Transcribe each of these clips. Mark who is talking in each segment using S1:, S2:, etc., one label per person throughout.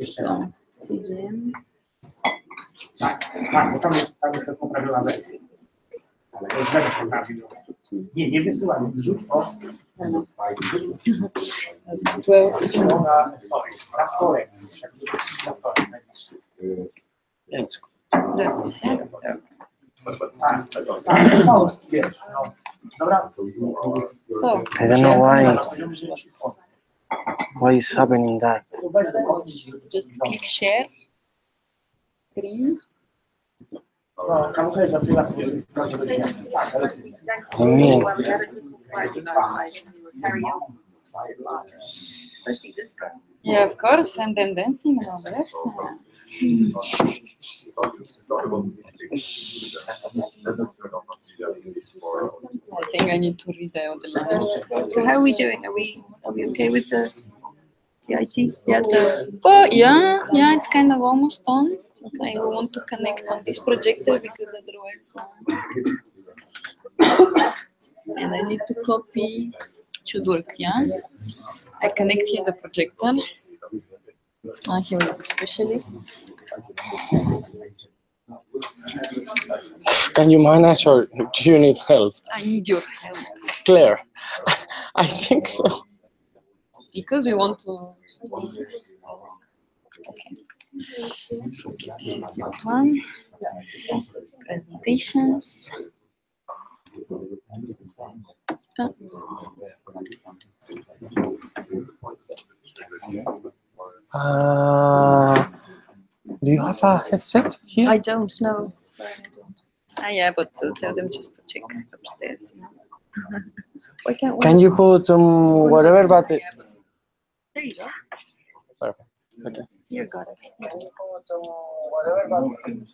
S1: So, CGM.
S2: Tam jest poprawiona wersja. Ale to źle poprawił. Nie wysyłam, zrzuć o. Na korekcji.
S1: That's it, yeah? So,
S3: I don't know why is happening that.
S1: just click share. Screen.
S3: I mean,
S1: Yeah, of course, and then dancing and all that. I think I need to read out the lines.
S4: So how are we doing? Are we okay with the IT? Yeah,
S1: Well, yeah, it's kind of almost done. Okay, we want to connect on this projector because otherwise, and I need to copy. It should work, yeah. I connect here the projector. Here with the specialists.
S3: can you manage or do you need help?
S1: I need your help
S3: Claire, I think so.
S1: because we want to. Okay. This is the old one. Presentations.
S3: Do you have a headset here?
S4: I don't know. Sorry, I don't.
S1: Yeah, but tell them just to check upstairs.
S4: Why can't we?
S3: Can you put whatever, but
S4: There you go.
S3: perfect. Okay.
S4: You got it.
S3: Whatever, perfect.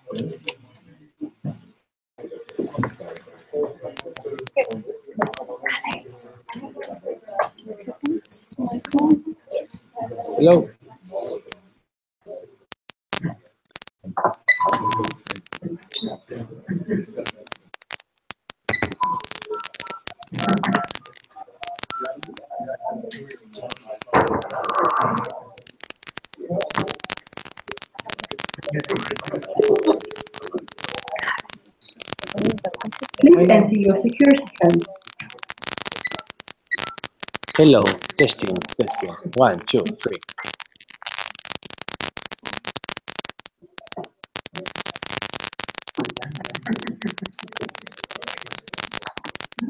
S3: Hello.
S5: Please enter your security code.
S3: Hello. Testing. Testing. 1, 2, 3.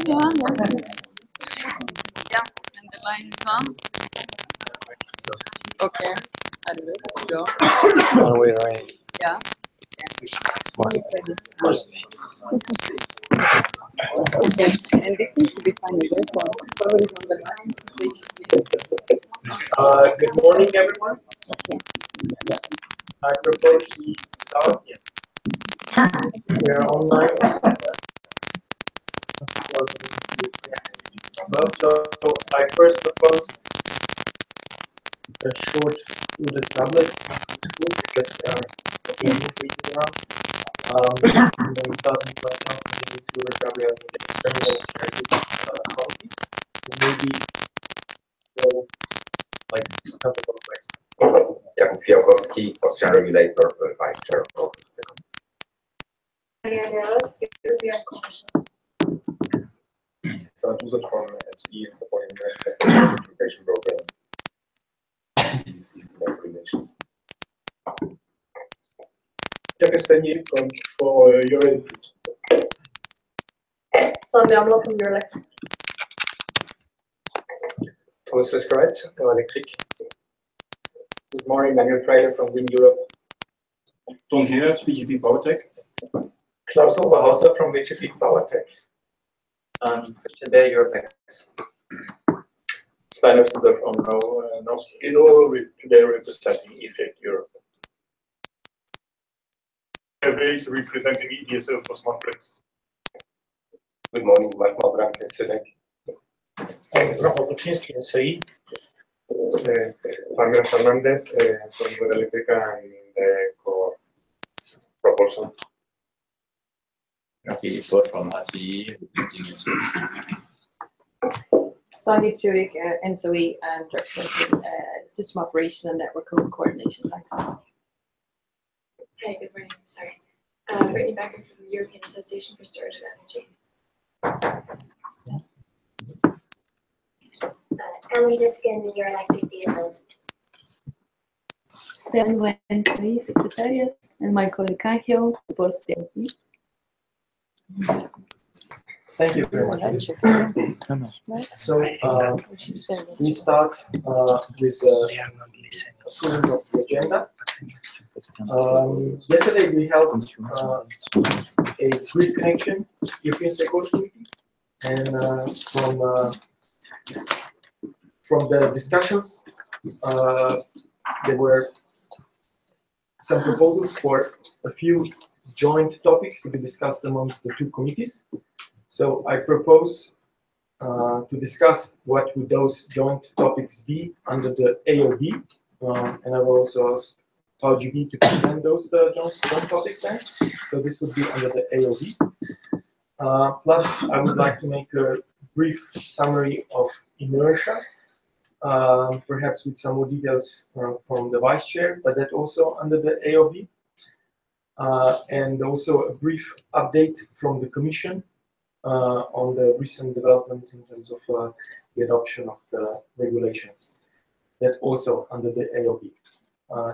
S1: Yeah, yes. Yeah, and the line is on. Okay. Allez, go.
S3: Are we ready?
S1: Yeah.
S3: One.
S1: Okay. And this seems to be fine with this one. Whoever is on the line, they should be.
S2: Good morning, everyone.
S1: Okay.
S2: I propose we start. We are online. So I first proposed a short to the tablets. It's good because seeing increases around. And then starting with myself, I think it's super Gabriel with the external characters quality. Maybe go like a couple of ways.
S6: Jakub Fiałkowski, Austrian regulator, vice chair of the Some users from ENTSO-E supporting the implementation program. This is the recommendation.
S2: Pakistani for your input.
S7: Sandra Amla from Euroelectric.
S2: Thomas Lescaret, Electric. Good morning, Manuel Freiler from Wind Europe.
S8: Tom Gerrits, VGP PowerTech.
S2: Klaus Oberhauser from VGP PowerTech.
S6: And today your next.
S2: Steiner Studer from Norsk Hydro, today representing Effect Europe.
S8: Is representing EDSO for smart grids.
S6: Good morning, Mike Malbrandt, SEDEC.
S2: Rafał Kuczynski, ENTSO-E. Manuel Fernandez from Euroelectrica and the co-propulsion.
S8: Report from RTE.
S7: Sonia Tuik, ENTSO-E, and representing system operation and network coordination. Thanks.
S9: Hi, good morning. Sorry. Brittany Becker from the European Association for Storage of Energy.
S10: Ellen Diskin, Euroelectric DSOs.
S1: Stefan Wentry, Secretariat, and my colleague Angel, supports the LP.
S2: Thank you very much. So we start with the approval of the agenda. Yesterday we held a grid connection European Stakeholder Committee, and from the discussions there were some proposals for a few joint topics to be discussed amongst the two committees. So I propose to discuss what would those joint topics be under the AOB, and I will also ask RGB to present those joint topics there. So this would be under the AOB. Plus, I would like to make a brief summary of inertia, perhaps with some more details from the vice chair, but that also under the AOB. And also a brief update from the Commission on the recent developments in terms of the adoption of the regulations. That also under the AOB.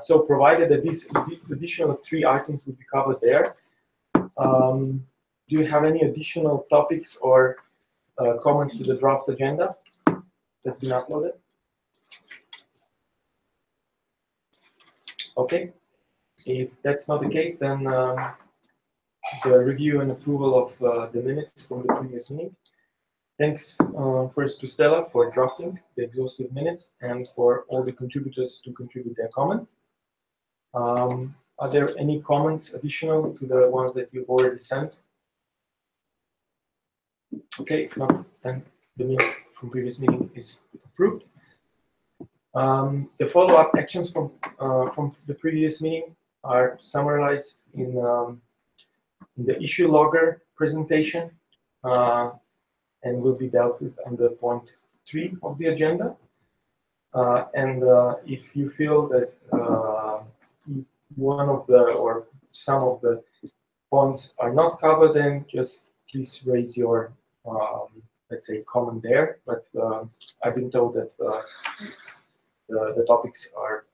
S2: So provided that these additional 3 items would be covered there, do you have any additional topics or comments to the draft agenda that's been uploaded? Okay. If that's not the case, then the review and approval of the minutes from the previous meeting. Thanks first to Stella for drafting the exhaustive minutes and for all the contributors to contribute their comments. Are there any comments additional to the ones that you've already sent? Okay, if not, then the minutes from previous meeting is approved. The follow-up actions from the previous meeting are summarized in the issue logger presentation and will be dealt with under point 3 of the agenda. If you feel that one of the or some of the points are not covered, then just please raise your let's say comment there. But I've been told that the topics are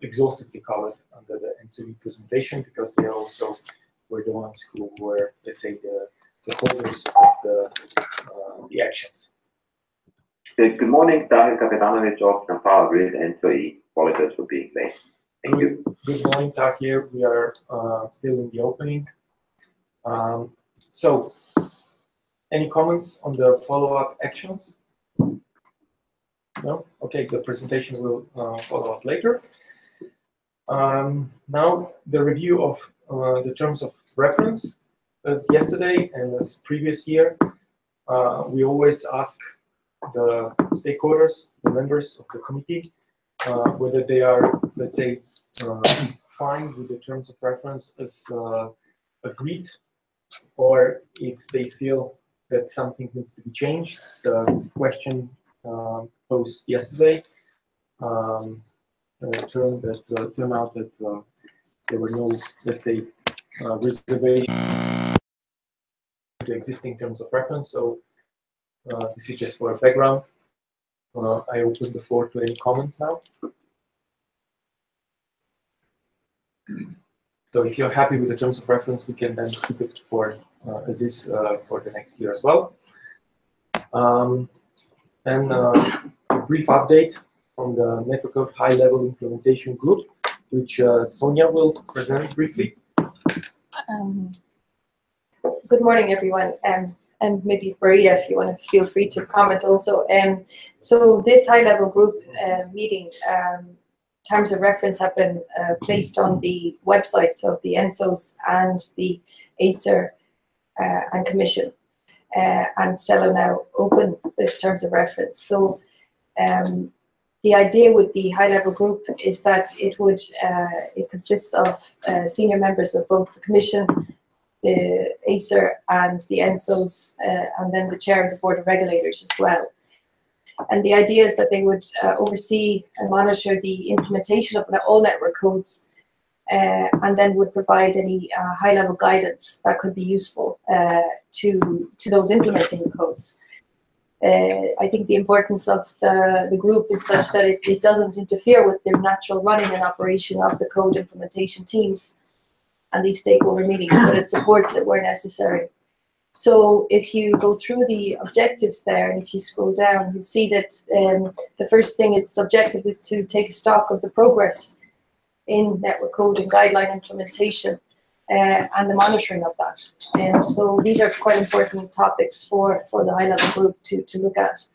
S2: exhaustively covered under the ENTSO-E presentation, because they also were the ones who were, let's say, the holders of the actions.
S11: Good morning, Tahir Kapitanovic of Power Grid ENTSO-E. Apologies for being late. Thank you.
S2: Good morning, Tahir. We are still in the opening. So, any comments on the follow-up actions? No? Okay, the presentation will follow up later. Now, the review of the terms of reference. As yesterday and as previous year, we always ask the stakeholders, the members of the committee, whether they are, let's say, fine with the terms of reference as agreed, or if they feel that something needs to be changed. The question posed yesterday turned out that there were no, let's say, reservations to the existing terms of reference. So this is just for background. I open the floor to any comments now. So if you're happy with the terms of reference, we can then keep it for as is for the next year as well. And a brief update from the Network Code High-Level Implementation Group, which Sonia will present briefly.
S7: Good morning, everyone. And maybe Maria, if you want to feel free to comment also. So this high-level group meeting, terms of reference have been placed on the websites of the ENTSOs and the Acer and Commission. And Stella now open this terms of reference. So the idea with the high-level group is that it consists of senior members of both the Commission, the Acer and the ENTSOs, and then the chair of the Board of Regulators as well. And the idea is that they would oversee and monitor the implementation of all network codes, and then would provide any high-level guidance that could be useful to those implementing the codes. I think the importance of the group is such that it doesn't interfere with the natural running and operation of the code implementation teams and these stakeholder meetings, but it supports it where necessary. So if you go through the objectives there, and if you scroll down, you'll see that the first thing its objective is to take stock of the progress in network code and guideline implementation and the monitoring of that. So these are quite important topics for the high-level group to look at.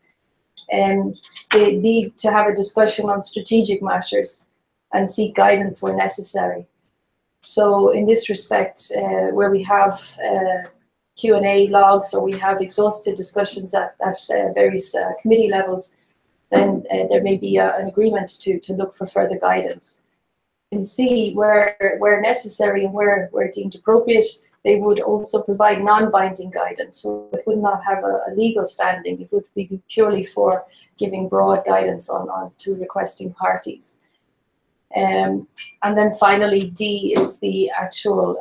S7: They need to have a discussion on strategic matters and seek guidance where necessary. So in this respect, where we have Q&A logs, or we have exhaustive discussions at various committee levels, then there may be an agreement to look for further guidance. And see where necessary and where deemed appropriate, they would also provide non-binding guidance. So it would not have a legal standing. It would be purely for giving broad guidance on to requesting parties. And then finally, D is the actual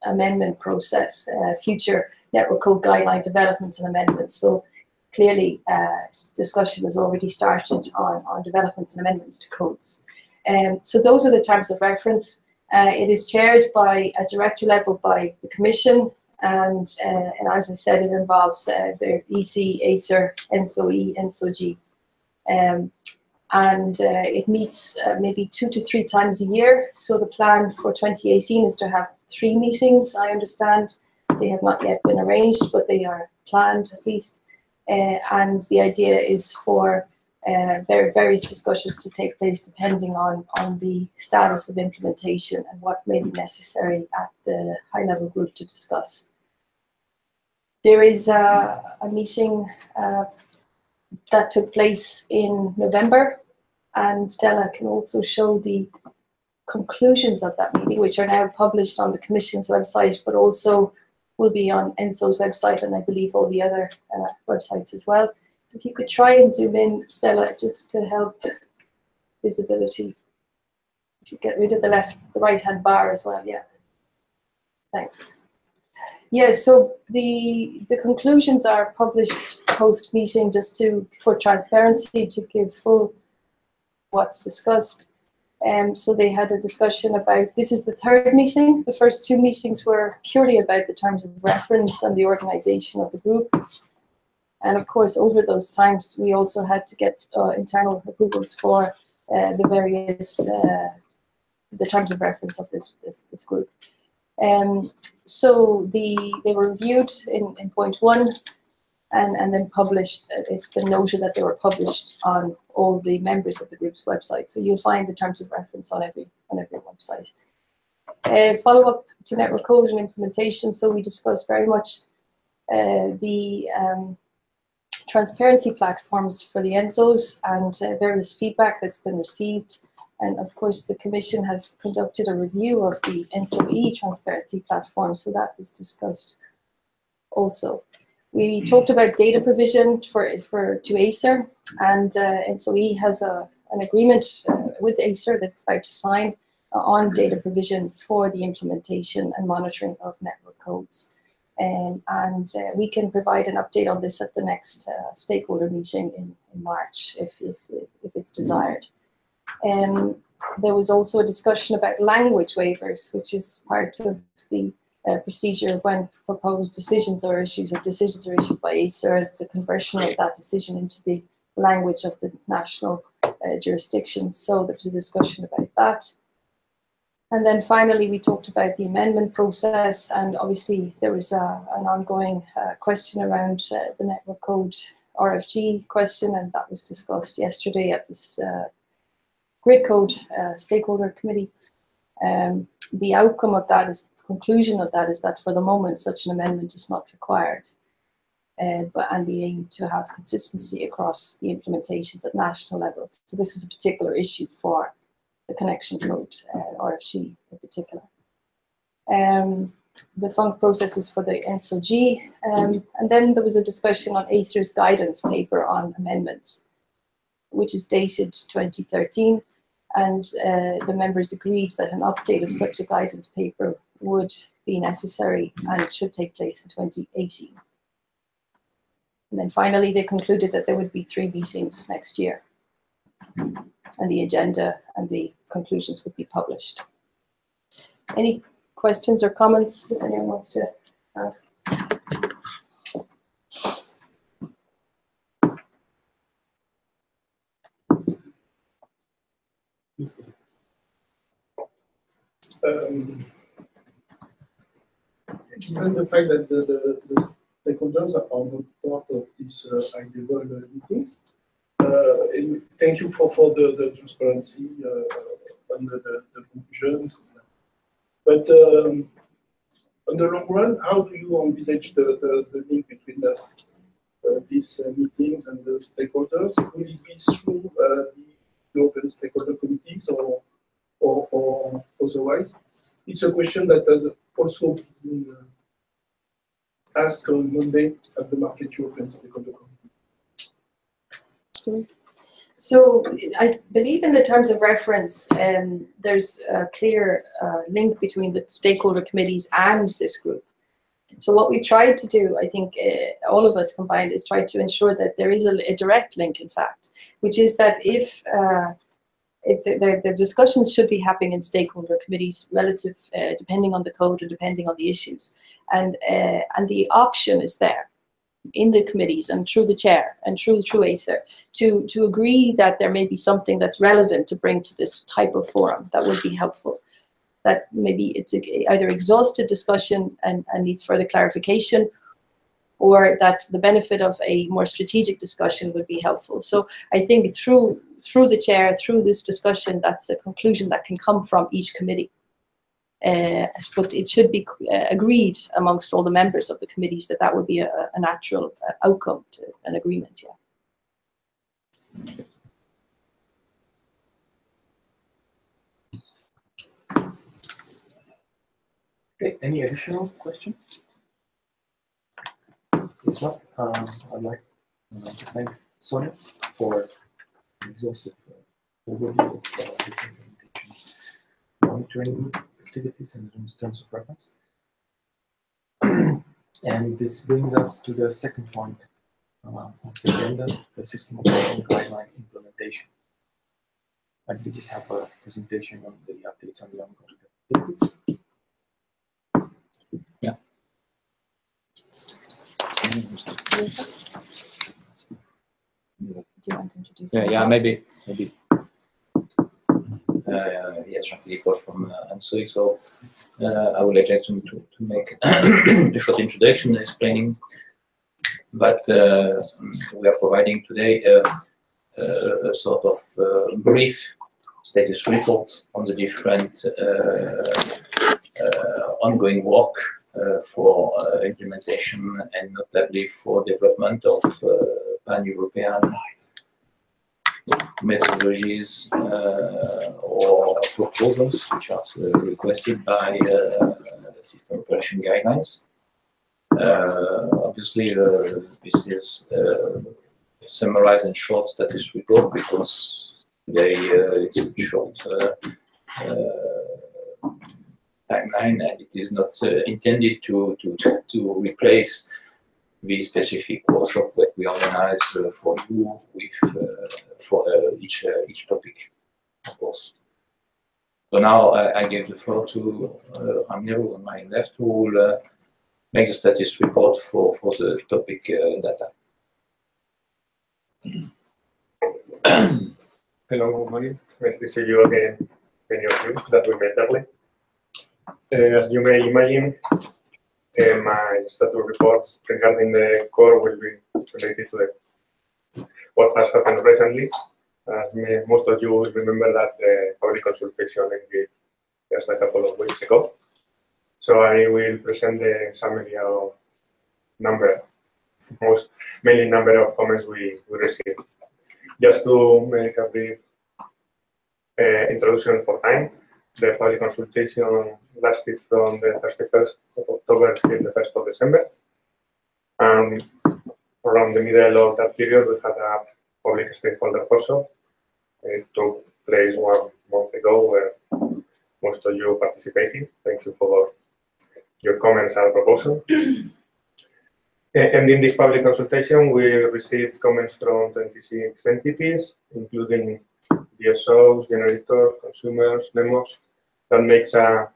S7: amendment process, future network code guideline developments and amendments. So clearly, discussion has already started on developments and amendments to codes. So those are the terms of reference. It is chaired by at director level by the Commission, and as I said, it involves the EC, Acer, ENTSO-E, ENTSO-G. And it meets maybe 2 to 3 times a year. So the plan for 2018 is to have 3 meetings, I understand. They have not yet been arranged, but they are planned at least. And the idea is for various discussions to take place depending on the status of implementation and what may be necessary at the high-level group to discuss. There is a meeting that took place in November, and Stella can also show the conclusions of that meeting, which are now published on the Commission's website, but also will be on ENTSO's website, and I believe all the other websites as well. If you could try and zoom in, Stella, just to help visibility. If you get rid of the right-hand bar as well, yeah. Thanks. Yeah, so the conclusions are published post-meeting just for transparency, to give full what's discussed. So they had a discussion about, this is the third meeting. The first two meetings were purely about the terms of reference and the organization of the group. And of course, over those times, we also had to get internal approvals for the various, the terms of reference of this group. So they were reviewed in point 1 and then published. It's been noted that they were published on all the members of the group's website. So you'll find the terms of reference on every website. Follow up to network code and implementation. So we discussed very much the transparency platforms for the ENTSOs and various feedback that's been received. And of course, the Commission has conducted a review of the ENTSO-E transparency platform, so that was discussed also. We talked about data provision to Acer, and ENTSO-E has an agreement with Acer that's about to sign on data provision for the implementation and monitoring of network codes. And we can provide an update on this at the next stakeholder meeting in March, if it's desired. There was also a discussion about language waivers, which is part of the procedure when proposed decisions are issued, or decisions are issued by Acer, the conversion of that decision into the language of the national jurisdiction. So there was a discussion about that. And then finally, we talked about the amendment process, and obviously there was an ongoing question around the network code RFG question, and that was discussed yesterday at this Grid Code Stakeholder Committee. The outcome of that is, the conclusion of that is that for the moment such an amendment is not required, and the aim to have consistency across the implementations at national level. So this is a particular issue for the connection code, RFG in particular. The fund processes for the ENTSO-G, and then there was a discussion on Acer's guidance paper on amendments, which is dated 2013, and the members agreed that an update of such a guidance paper would be necessary and it should take place in 2018. And then finally, they concluded that there would be 3 meetings next year, and the agenda and the conclusions would be published. Any questions or comments anyone wants to ask?
S12: Given the fact that the stakeholders are not part of these high-level meetings, and thank you for the transparency on the conclusions. But on the long run, how do you envisage the link between these meetings and the stakeholders? Will it be through the European Stakeholder Committees or otherwise? It's a question that has also been asked on Monday at the Market European Stakeholder Committee.
S7: So I believe in the terms of reference, there's a clear link between the stakeholder committees and this group. So what we tried to do, I think all of us combined, is try to ensure that there is a direct link, in fact, which is that if the discussions should be happening in stakeholder committees relative, depending on the code and depending on the issues. And the option is there in the committees and through the chair and through Acer to agree that there may be something that's relevant to bring to this type of forum that would be helpful. That maybe it's either exhausted discussion and needs further clarification, or that the benefit of a more strategic discussion would be helpful. So I think through the chair, through this discussion, that's a conclusion that can come from each committee. But it should be agreed amongst all the members of the committees that that would be a natural outcome to an agreement. Yeah.
S2: Okay, any additional questions? If not, I'd like to thank Sonia for an exhaustive overview of this implementation monitoring activities in terms of reference. And this brings us to the second point of the agenda, the system operation guideline implementation. I believe we have a presentation on the updates on the ongoing activities.
S13: Yeah. Yeah, maybe. Yes, Jean-Philippe from ENTSO-E. So I would like to make a short introduction explaining that we are providing today a sort of brief status report on the different ongoing work for implementation and notably for development of pan-European methodologies or proposals which are requested by system operation guidelines. Obviously, this is summarized and short status report because today it's a short timeline, and it is not intended to replace the specific workshop that we organize for you with for each topic, of course. So now I give the floor to Ramiro on my left, who will make the status report for the topic data.
S8: Hello, good morning. Nice to see you again, many of you that we met early. As you may imagine, my status report regarding the core will be related to what has happened recently. Most of you will remember that the public consultation ended just a couple of weeks ago. So I will present the summary of mainly number of comments we received. Just to make a brief introduction for time, the public consultation lasted from the 31st of October till the 1st of December. And around the middle of that period, we had a public stakeholder workshop. It took place 1 month ago, where most of you participated. Thank you for your comments and proposals. And in this public consultation, we received comments from 26 entities, including DSOs, generators, consumers, demos. That makes a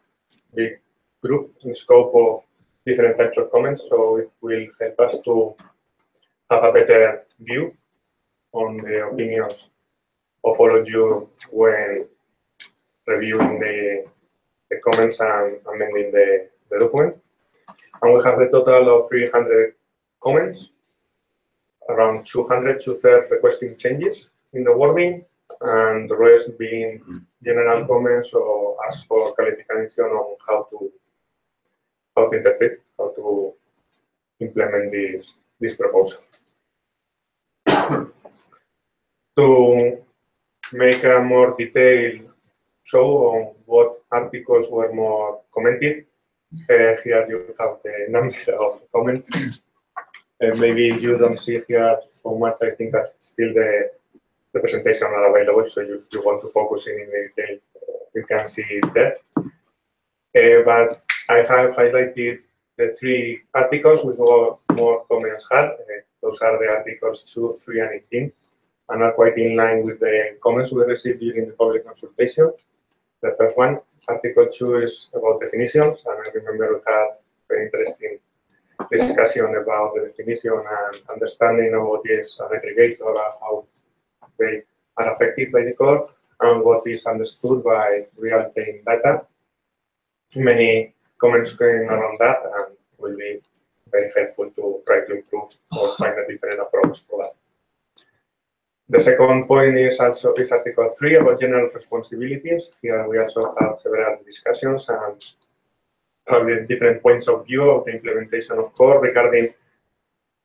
S8: big group in scope of different types of comments, so it will help us to have a better view on the opinions of all of you when reviewing the comments and amending the document. And we have a total of 300 comments, around 200, two-thirds requesting changes in the wording, and the rest being general comments or ask for clarification on how to interpret, how to implement this proposal. To make a more detailed show on what articles were more commented, here you have the number of comments. Maybe you don't see here so much. I think that still the presentation are available, so you want to focus in the detail, you can see it there. But I have highlighted the 3 articles with more comments had. Those are the articles 2, 3, and 18, and are quite in line with the comments we received during the public consultation. The first one, Article 2, is about definitions, and I remember we had very interesting discussion about the definition and understanding of what is an aggregator or how they are affected by the core and what is understood by real-time data. Many comments going around that and will be very helpful to try to improve or find a different approach for that. The second point is also Article 3 about general responsibilities. Here we also have several discussions and probably different points of view of the implementation of core regarding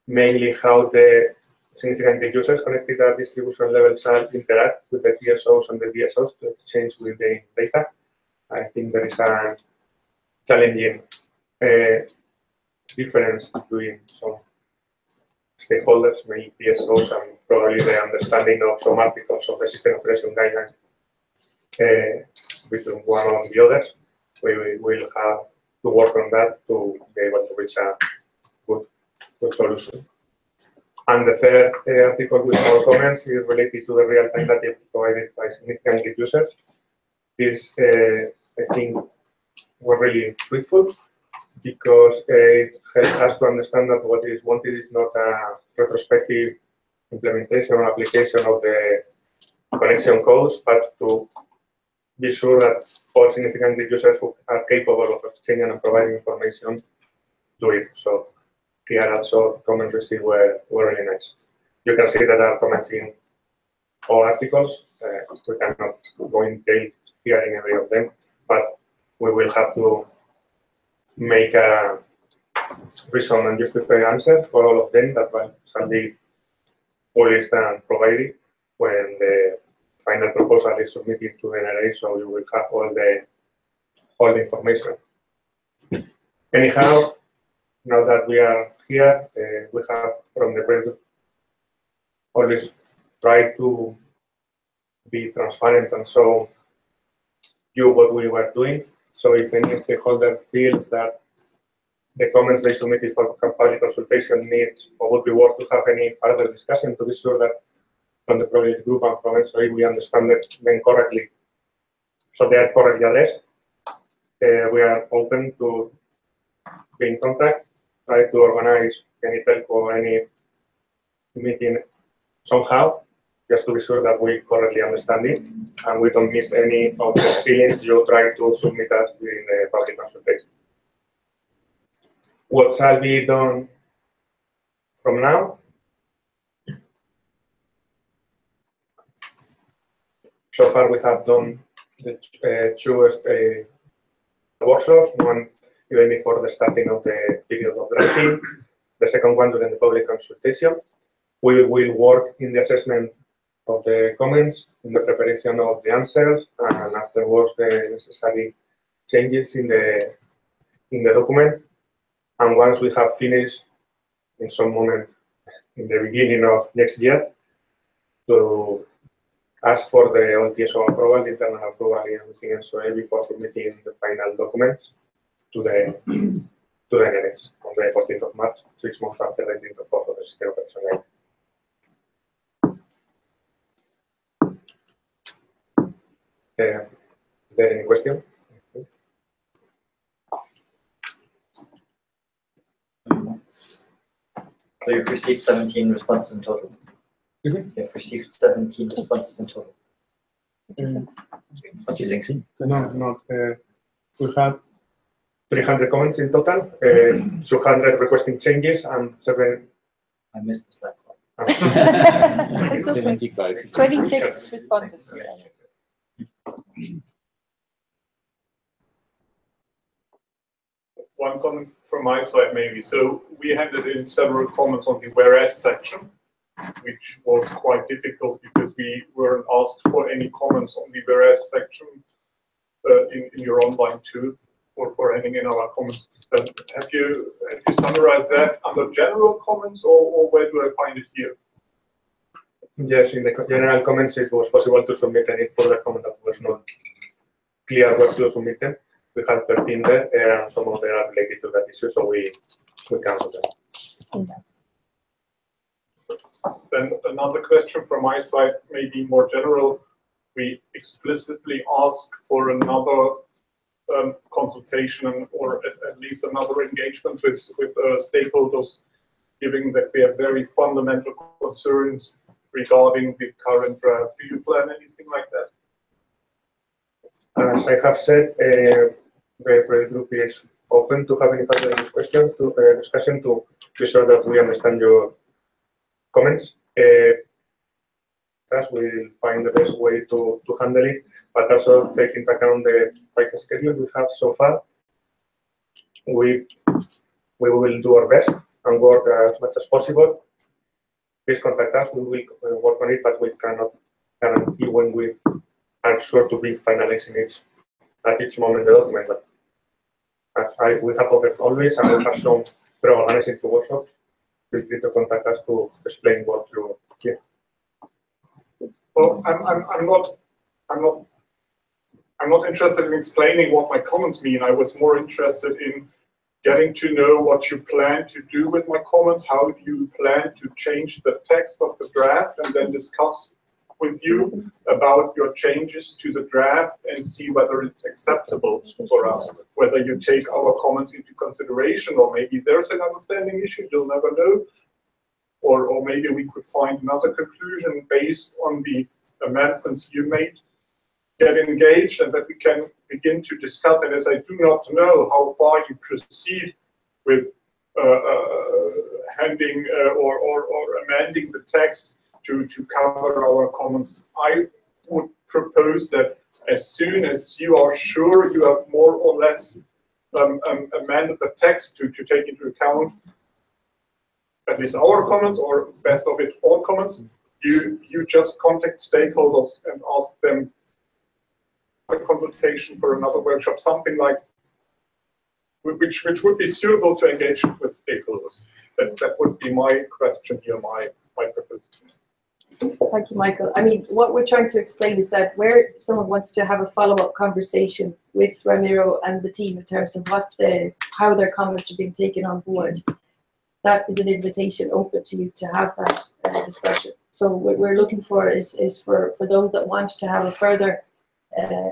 S8: mainly how the significant users connected at distribution level shall interact with the TSOs and the DSOs to exchange with the data. I think there is a challenging difference between some stakeholders, mainly PSOs, and probably the understanding of some articles of the system operation guideline between one and the others. We will have to work on that to be able to reach a good solution. And the third article with more comments is related to the real-time data provided by significant users. This, I think, was really fruitful because it helps us to understand that what is wanted is not a retrospective implementation or application of the connection codes, but to be sure that all significant users who are capable of exchanging and providing information do it. So here also comments received were really nice. You can see that there are comments in all articles. We cannot go in detail here in every of them, but we will have to make a reason and justify answer for all of them that shall be published and provided when the final proposal is submitted to the NRA, so you will have all the information. Anyhow, now that we are here, we have from the project always tried to be transparent and show you what we were doing. So if any stakeholder feels that the comments they submitted for public consultation needs or would be worth to have any further discussion to be sure that from the project group and from ENTSO-E we understand them correctly, so they are correctly addressed, we are open to be in contact, try to organize any telco or any meeting somehow, just to be sure that we correctly understand it and we don't miss any of the feelings you try to submit us during the public consultation. What shall be done from now? So far we have done the two workshops, one even before the starting of the period of drafting, the second one during the public consultation. We will work in the assessment of the comments, in the preparation of the answers, and afterwards the necessary changes in the document. And once we have finished, in some moment in the beginning of next year, to ask for the TSO approval, the internal approval in ENTSO-E before submitting the final documents to the NRS on the 14th of March, 6 months after the 18th of the system operation guide. Is there any question?
S14: So you've received 17 responses in total? Mm-hmm. You've received 17 responses in total? 26.
S8: No, not. We had 300 comments in total, 200 requesting changes, and 7.
S14: I missed the slide.
S7: It's okay. 26 respondents.
S15: One comment from my side, maybe. So we handed in several comments on the whereas section, which was quite difficult because we weren't asked for any comments on the whereas section in your online tool or for handing in our comments. But have you summarized that under general comments, or where do I find it here?
S8: Yes, in the general comments, it was possible to submit any further comment that was not clear what to submit them. We had 13 there, and some of them are related to that issue, so we cancelled them.
S15: Then another question from my side, maybe more general. We explicitly ask for another consultation or at least another engagement with stakeholders, given that we have very fundamental concerns regarding the current draft. Do you plan anything like that?
S8: As I have said, the project group is open to have any further discussion to be sure that we understand your comments. Thus, we'll find the best way to handle it, but also take into account the tight schedule we have so far. We will do our best and work as much as possible. Please contact us. We will work on it, but we cannot guarantee when we are sure to be finalizing it at each moment the document. But we have offered always, and we have some pre-organizing two workshops. Feel free to contact us to explain what you hear.
S15: Well, I'm not interested in explaining what my comments mean. I was more interested in getting to know what you plan to do with my comments. How do you plan to change the text of the draft, and then discuss with you about your changes to the draft and see whether it's acceptable for us, whether you take our comments into consideration, or maybe there's an understanding issue, you'll never know. Or maybe we could find another conclusion based on the amendments you made. Get engaged, and that we can begin to discuss. And as I do not know how far you proceed with handing or amending the text to cover our comments, I would propose that as soon as you are sure you have more or less amended the text to take into account at least our comments, or best of it, all comments, you just contact stakeholders and ask them a consultation for another workshop, something like which would be suitable to engage with stakeholders. That would be my question here, my proposal.
S7: Thank you, Michael. I mean, what we're trying to explain is that where someone wants to have a follow-up conversation with Ramiro and the team in terms of how their comments are being taken on board, that is an invitation open to you to have that discussion. So what we're looking for is for those that want to have a further.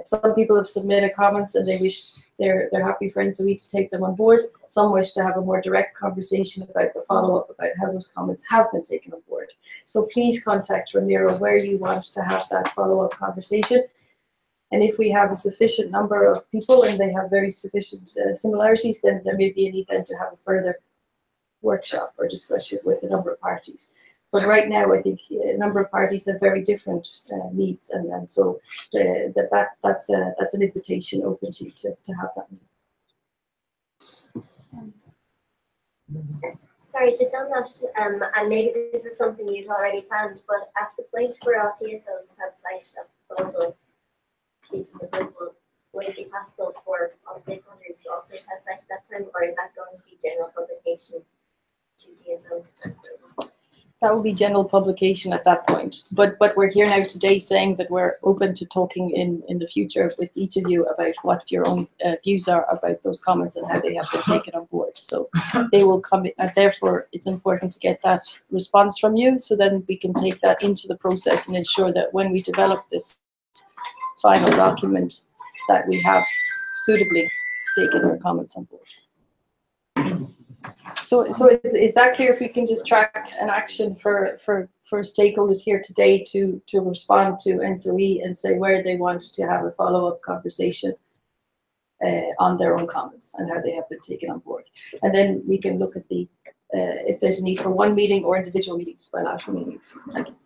S7: Some people have submitted comments and they wish they're happy for ENTSO-E to take them on board. Some wish to have a more direct conversation about the follow-up, about how those comments have been taken on board. So please contact Ramiro where you want to have that follow-up conversation. And if we have a sufficient number of people and they have very sufficient similarities, then there may be a need then to have a further workshop or discussion with a number of parties. But right now, I think a number of parties have very different needs, and so that's an invitation open to you to have that.
S10: Sorry, just on that, and maybe this is something you've already planned, but at the point where all TSOs have cited a proposal seeking approval, would it be possible for all stakeholders also to have cited at that time, or is that going to be general publication to TSOs for approval?
S7: That will be general publication at that point. But we're here now today saying that we're open to talking in the future with each of you about what your own views are about those comments and how they have been taken on board. So they will come in, and therefore it's important to get that response from you, so then we can take that into the process and ensure that when we develop this final document, that we have suitably taken your comments on board. So is that clear? If we can just track an action for stakeholders here today to respond to ENTSO-E and say where they want to have a follow-up conversation on their own comments and how they have been taken on board. And then we can look at the if there's a need for one meeting or individual meetings, bilateral meetings. Thank you.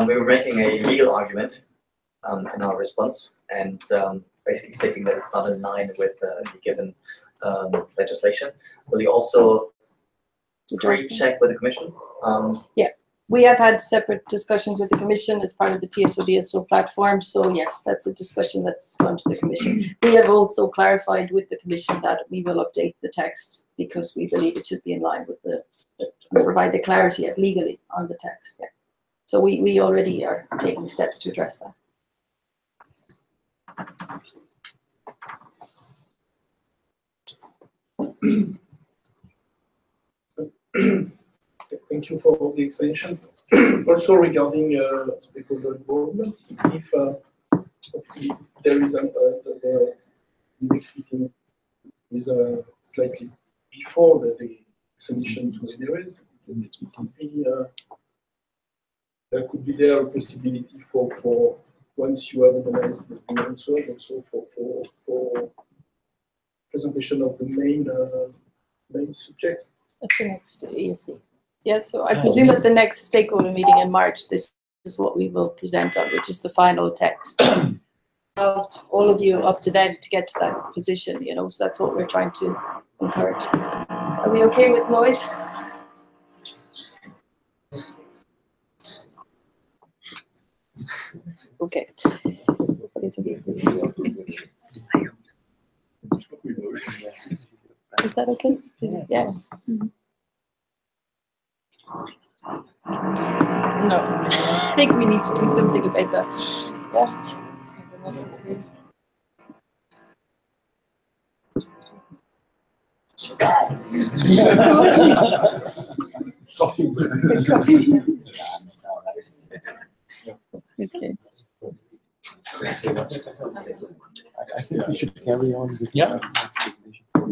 S14: We were making a legal argument in our response, and basically stating that it's not in line with the given legislation. Will you also pre-check with the Commission?
S7: Yeah, we have had separate discussions with the Commission as part of the TSO-DSO platform. So yes, that's a discussion that's gone to the Commission. We have also clarified with the Commission that we will update the text because we believe it should be in line with provide the clarity legally on the text. Yeah. So we already are taking steps to address that.
S12: Thank you for the explanation. Also regarding stakeholder involvement, if there is the next meeting is slightly before the submission to the areas, there could be a possibility for once you have organized the answer, also for presentation of the main subjects.
S4: At the next ESC. Yeah, so I presume at the next stakeholder meeting in March, this is what we will present on, which is the final text. Helped all of you up to then to get to that position, you know, so that's what we're trying to encourage. Are we okay with noise? Okay. Is that okay? Yeah. No, I think we need to do something about that. Yeah. Okay.
S2: I think we should carry on with
S13: Yeah.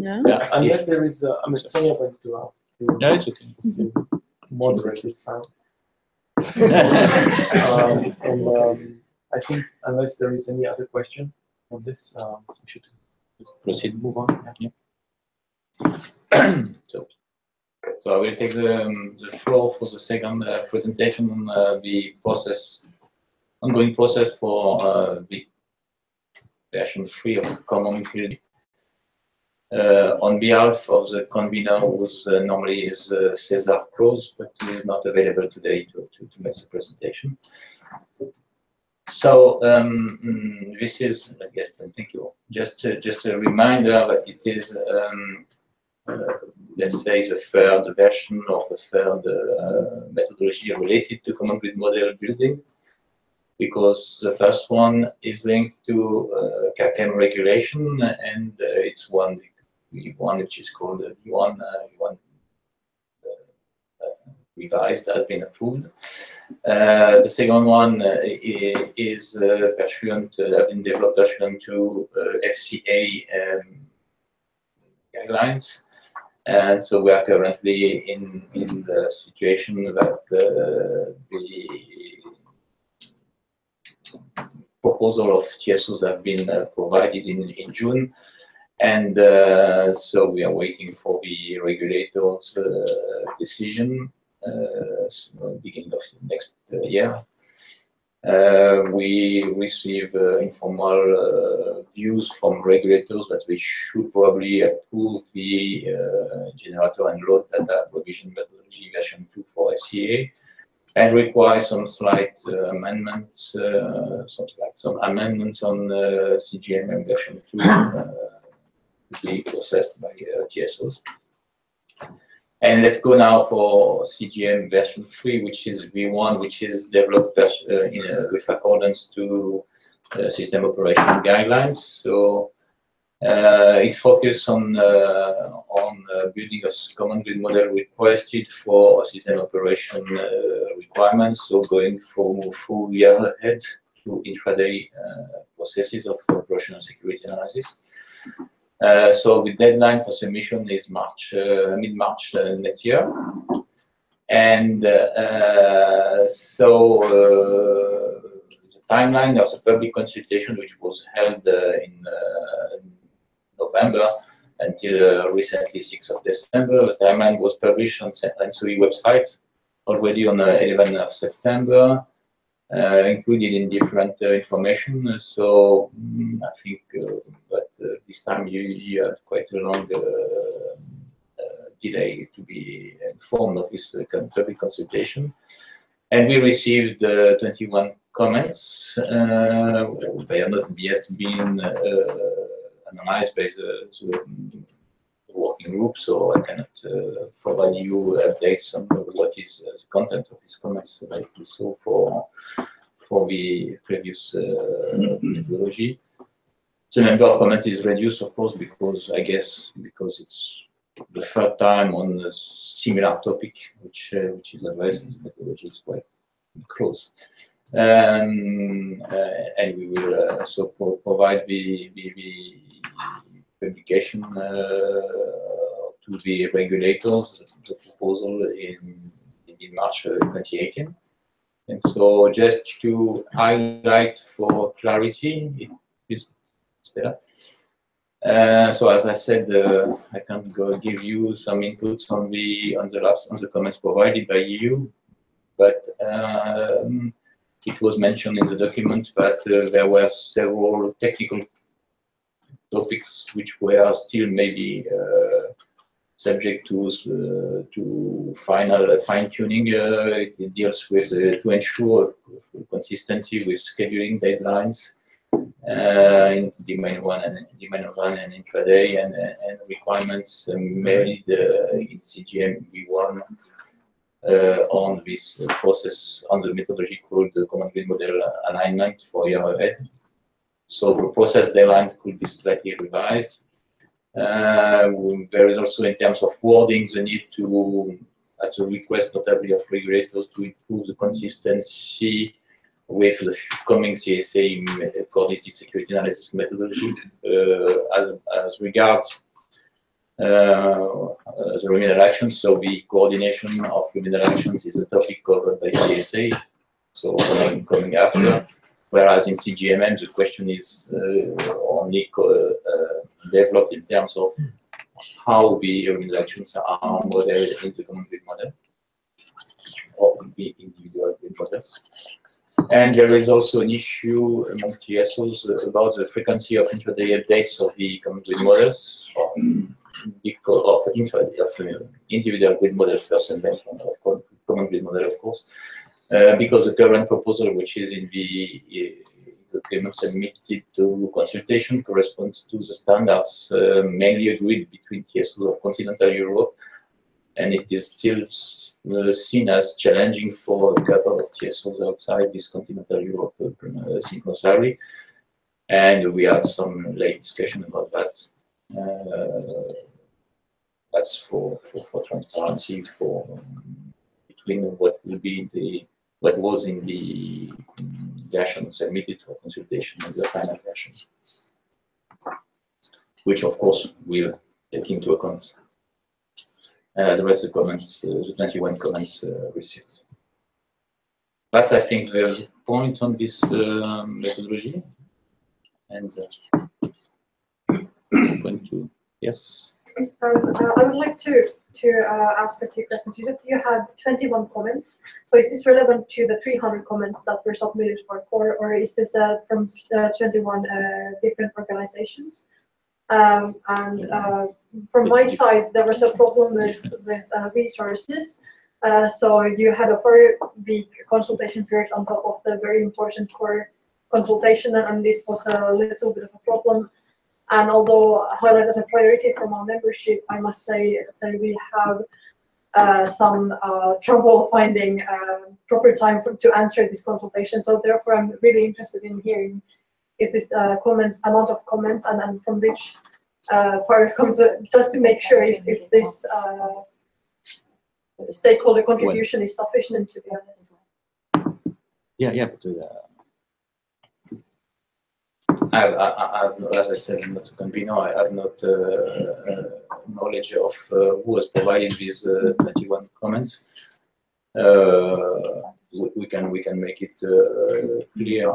S2: Yeah, unless there is, I mean, Sonia went to
S13: No, it's okay.
S2: moderate this sound. I think unless there is any other question on this, we should just
S13: proceed.
S2: Move on.
S13: Yeah. So I will take the floor for the second presentation on the ongoing process for the version 3 of Common Building. On behalf of the convener, who normally is Cesar Cruz, but he is not available today to make the presentation. So this is, I guess, thank you. Just a reminder that it is, let's say, the third version of the third methodology related to common grid model building, because the first one is linked to CAPM regulation, and it's one which is called V1 revised, has been approved. The second one is pursuant, have been developed pursuant to FCA guidelines. And so we are currently in the situation that the proposal of TSOs have been provided in June. And so we are waiting for the regulator's decision, beginning of next year. We receive informal views from regulators that we should probably approve the generator and load data provision methodology version 2 for FCA, and require some slight amendments, some amendments on CGM version 2 to be processed by TSOs. And let's go now for CGM version 3, which is V1, which is developed with accordance to system operation guidelines. So it focuses on building a common grid model requested for system operation requirements. So going from full year ahead to intraday processes of operational security analysis. So the deadline for submission is mid-March next year. And so the timeline of the public consultation, which was held in November until recently 6th of December, the timeline was published on the ENTSO-E website already on 11th of September. Included in different information. So I think that this time you had quite a long delay to be informed of this public consultation. And we received 21 comments. They have not yet been analyzed by the working group, so I cannot provide you updates on what is the content of these comments like we saw for the previous methodology. The number of comments is reduced, of course, because because it's the third time on a similar topic, which is addressed, and the methodology is quite close. And we will also provide the publication to the regulators, the proposal in March 2018. And so just to highlight for clarity, is there. So as I said, I can give you some inputs on the comments provided by you, but it was mentioned in the document that there were several technical topics which were still maybe subject to final fine-tuning. It deals with to ensure consistency with scheduling deadlines in demand one and intraday, and requirements made in CGM V1 on this process, on the methodology called the Common Grid Model Alignment for year ahead. So the process deadline could be slightly revised. There is also, in terms of wording, the need to, at a request notably of regulators, to improve the consistency with the coming CSA coordinated security analysis methodology as regards the remedial actions. So the coordination of remedial actions is a topic covered by CSA, so coming after. Whereas in CGMM, the question is only developed in terms of how the remedial actions are modeled in the common grid model, or the individual grid models. And there is also an issue among TSOs about the frequency of intraday updates of the common grid models, because of individual grid models first, and then of common grid model, of course. Because the current proposal, which is in the document submitted to consultation, corresponds to the standards mainly agreed between TSOs of continental Europe, and it is still seen as challenging for a couple of TSOs outside this continental Europe synchronously, and we have some late discussion about that. That's for transparency, for between what will be what was in the version submitted for consultation and the final version, which of course will take into account and address the comments, the 21 comments received. That's, I think, the point on this methodology. And I'm going to, yes.
S9: I would like to ask a few questions. You said you had 21 comments. So is this relevant to the 300 comments that were submitted for core, or is this from 21 different organizations? From my side, there was a problem with resources. So you had a very big consultation period on top of the very important core consultation, and this was a little bit of a problem. And although highlighted as a priority from our membership, I must say we have some trouble finding proper time to answer this consultation. So therefore, I'm really interested in hearing if this amount of comments and from which part comes, just to make sure if this stakeholder contribution is sufficient, to be honest.
S13: Yeah, but as I said, I'm not a convener. I have not knowledge of who has provided these 21 comments. We can make it clear,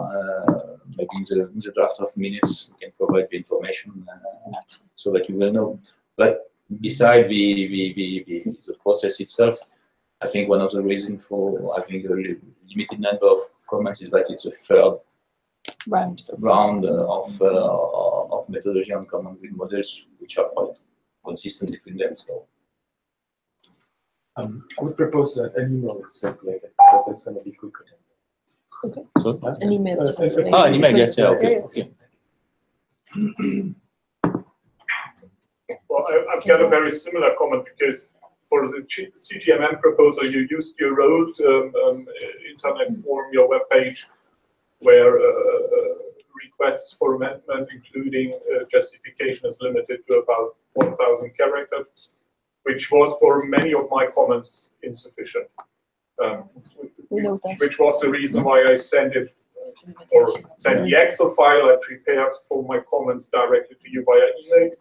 S13: maybe in the draft of minutes. We can provide the information so that you will know. But beside the process itself, I think one of the reasons for having a limited number of comments is that it's a third round of methodology on common grid models, which are quite consistent between them. So
S2: I would propose that an email is circulated, because that's going to be quicker.
S4: Okay.
S13: So,
S4: an email.
S13: An email, yes, yeah, okay.
S15: Well, I've got a very similar comment, because for the CGMM proposal, you used your old internet form, your web page, where requests for amendment, including justification, is limited to about 1,000 characters, which was for many of my comments insufficient. Which was the reason why I sent it, or sent the Excel file I prepared for my comments directly to you via email.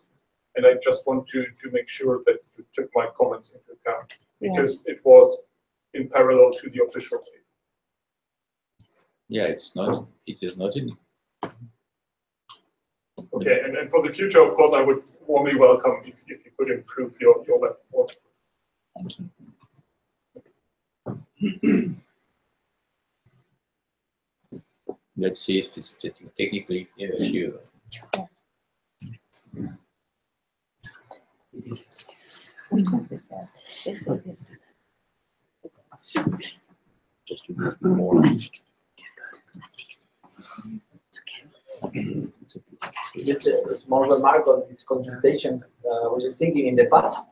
S15: And I just want to make sure that you took my comments into account, because it was in parallel to the official paper.
S13: Yeah, it's not. It is not unique.
S15: Okay, and for the future, of course, I would warmly welcome if you could improve your platform.
S1: Thank you.
S13: Let's see if it's technically achievable. Just to move more.
S16: Just a small remark on these consultations. I was just thinking in the past,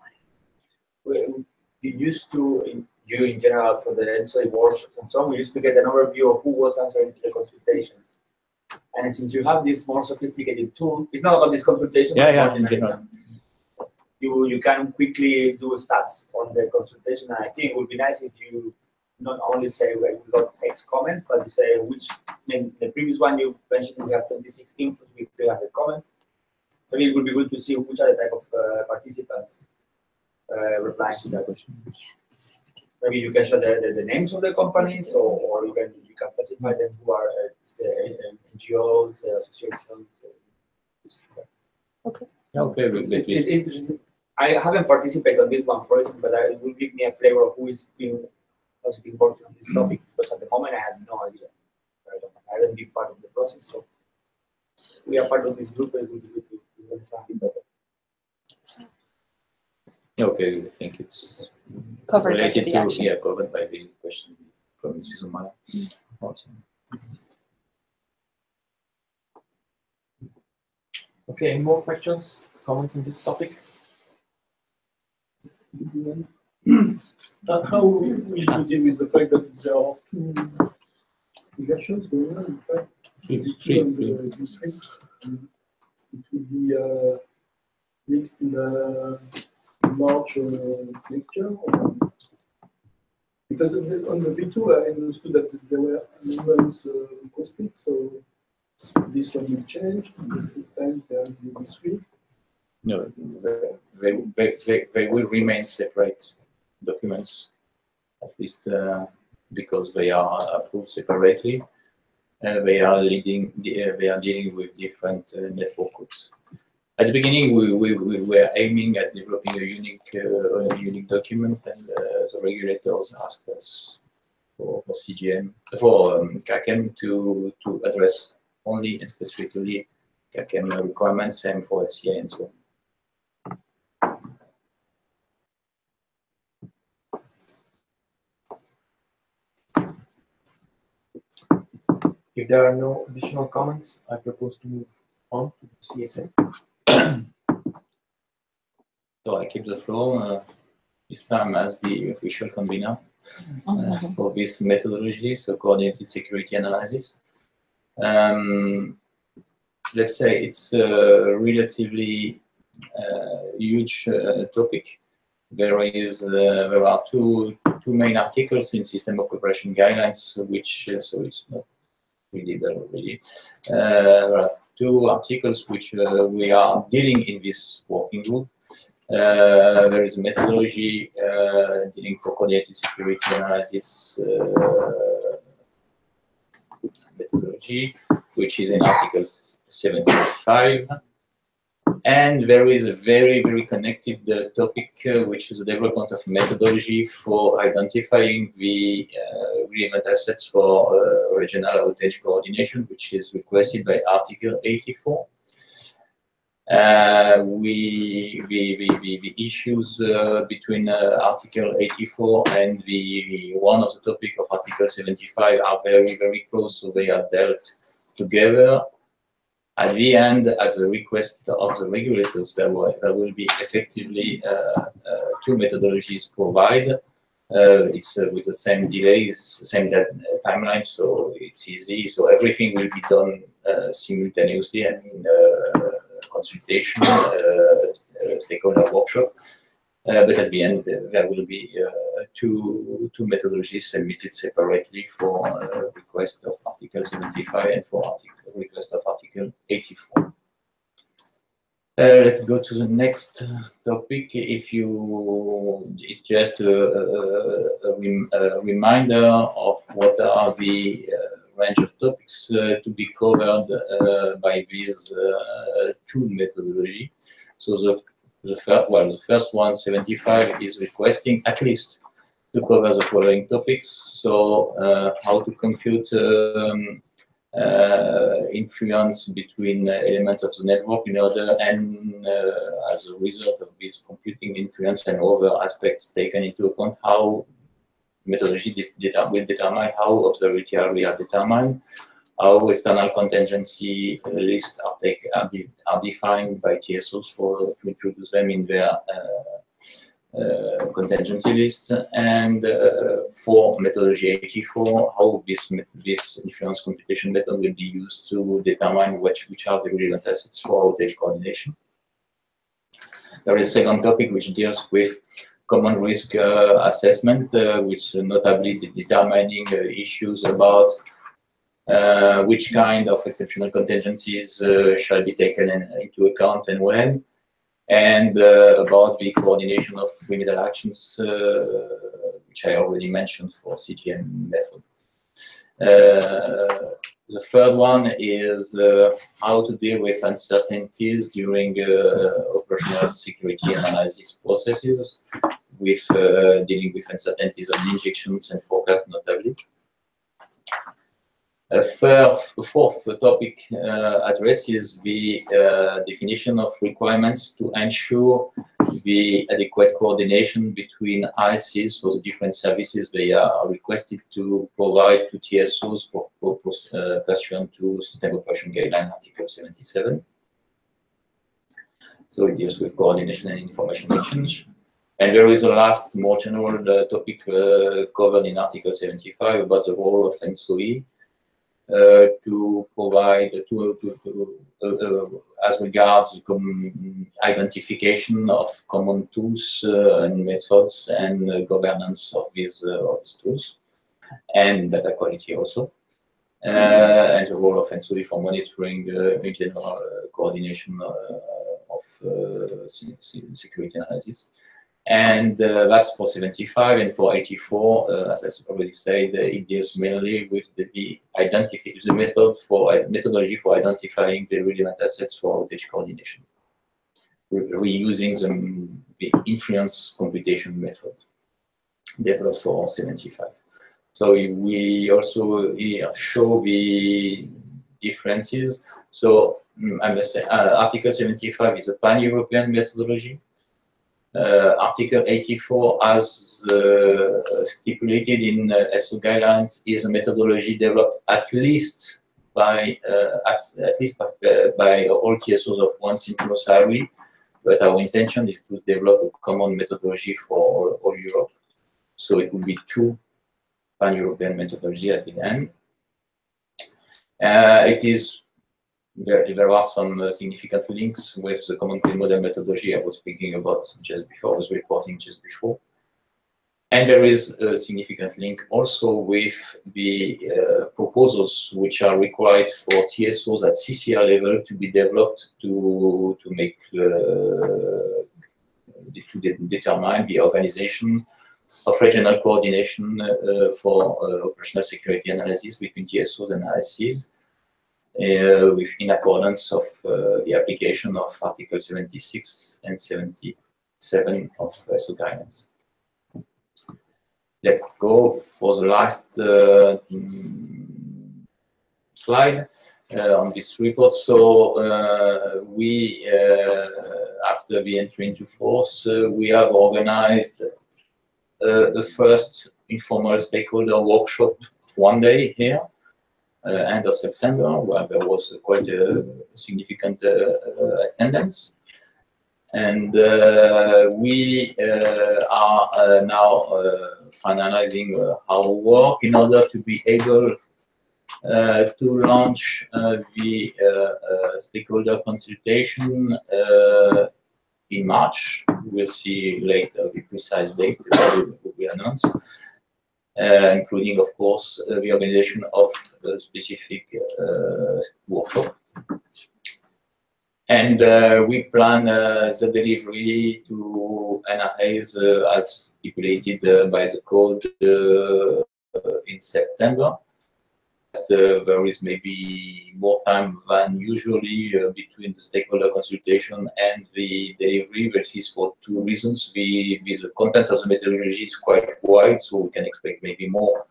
S16: we used to, you in general for the ENTSO-E workshops and so on, we used to get an overview of who was answering to the consultations. And since you have this more sophisticated tool, it's not about this consultation.
S13: Yeah, in general.
S16: You can quickly do stats on the consultation. And I think it would be nice if you not only say we got X comments, but you say which, in the previous one you mentioned we have 26 inputs with 300 comments. Maybe it would be good to see which are the type of participants replying to that question. Maybe you can show the names of the companies, or you can classify them who are NGOs, associations.
S4: Okay.
S13: Okay.
S16: I haven't participated on this one, for instance, but it will give me a flavor of who is being working on this topic, because at the moment I had no idea. I haven't been part of the process, so we are part of this group, and it will be good to understand it better.
S13: Okay, I think it's
S4: covered
S13: related
S4: by the
S13: to,
S4: action.
S13: yeah, covered by the question from Mrs. Umana. Also.
S2: Okay, any more questions, comments on this topic?
S12: How will you deal with the fact that there are two elections going on? In fact,
S13: Three.
S12: It will be mixed in March next year. Because on the V2, I understood that there were amendments requested, so this one will change. This time there will be three.
S13: No, they will remain separate documents, at least because they are approved separately. They are dealing with different network codes. At the beginning, we were aiming at developing a unique document, and the regulators asked us for CGM, for CACM to address only and specifically CACM requirements, same for FCA and so on.
S2: If there are no additional comments, I propose to move on to the CSA.
S13: So I keep the floor this time as the official convener for this methodology, so coordinated security analysis. Let's say it's a relatively huge topic. There are two main articles in System of Operation Guidelines, which so it's not really there already. There are two articles which we are dealing in this working group. There is a methodology dealing for coordinated security analysis methodology, which is in Article 75. And there is a very, very connected topic, which is the development of methodology for identifying the relevant assets for regional outage coordination, which is requested by Article 84. The issues between Article 84 and the one of the topic of Article 75 are very, very close, so they are dealt together. At the end, at the request of the regulators, there will be effectively two methodologies provided. It's with the same delay, same timeline, so it's easy. So everything will be done simultaneously and in consultation, stakeholder workshop. But at the end, there will be two methodologies submitted separately for request of Article 75 and for request of Article 84. Let's go to the next topic. It's just a reminder of what are the range of topics to be covered by these two methodology. So the first one, 75, is requesting at least to cover the following topics. So how to compute influence between elements of the network in order, and as a result of this computing influence and other aspects taken into account, how methodology will determine how observability are determined, how external contingency lists are defined by TSOs to introduce them in their contingency list, and for methodology 84, how this influence computation method will be used to determine which are the relevant assets for outage coordination. There is a second topic which deals with common risk assessment, which notably determining issues about which kind of exceptional contingencies shall be taken into account and when, and about the coordination of remedial actions, which I already mentioned for CTM method. The third one is how to deal with uncertainties during operational security analysis processes, with dealing with uncertainties on injections and forecast notably. A fourth topic addresses the definition of requirements to ensure the adequate coordination between ICs for the different services they are requested to provide to TSOs pursuant to System Operation Guideline Article 77. So it deals with coordination and information exchange. And there is a last, more general topic covered in Article 75 about the role of ENTSO-E. To provide as regards identification of common tools and methods and governance of these tools, and data quality also, and the role of ENTSO-E for monitoring in general coordination of security analysis. And that's for 75, and for 84, as I already said, it deals mainly with the methodology for identifying the relevant assets for outage coordination, reusing the influence computation method developed for 75. So we also here show the differences. So I must say, Article 75 is a pan-European methodology. Article 84, as stipulated in ESO guidelines, is a methodology developed at least by all TSOs of one synchronous IRE, but our intention is to develop a common methodology for all Europe. So it will be two pan-European methodology at the end. There are some significant links with the common field model methodology I was speaking about just before, I was reporting just before. And there is a significant link also with the proposals which are required for TSOs at CCR level to be developed to make to determine the organization of regional coordination for operational security analysis between TSOs and ISCs. In accordance of the application of Article 76 and 77 of ESO guidelines. Let's go for the last slide on this report. So we, after the entry into force, we have organized the first informal stakeholder workshop one day here. End of September, where there was quite a significant attendance. And we are now finalizing our work in order to be able to launch the stakeholder consultation in March. We'll see later the precise date that will be announced. Including, of course, the organization of a specific workshop. And we plan the delivery to NRAs as stipulated by the code in September. there is maybe more time than usually between the stakeholder consultation and the delivery. This is for two reasons. The content of the methodology is quite wide, so we can expect maybe more.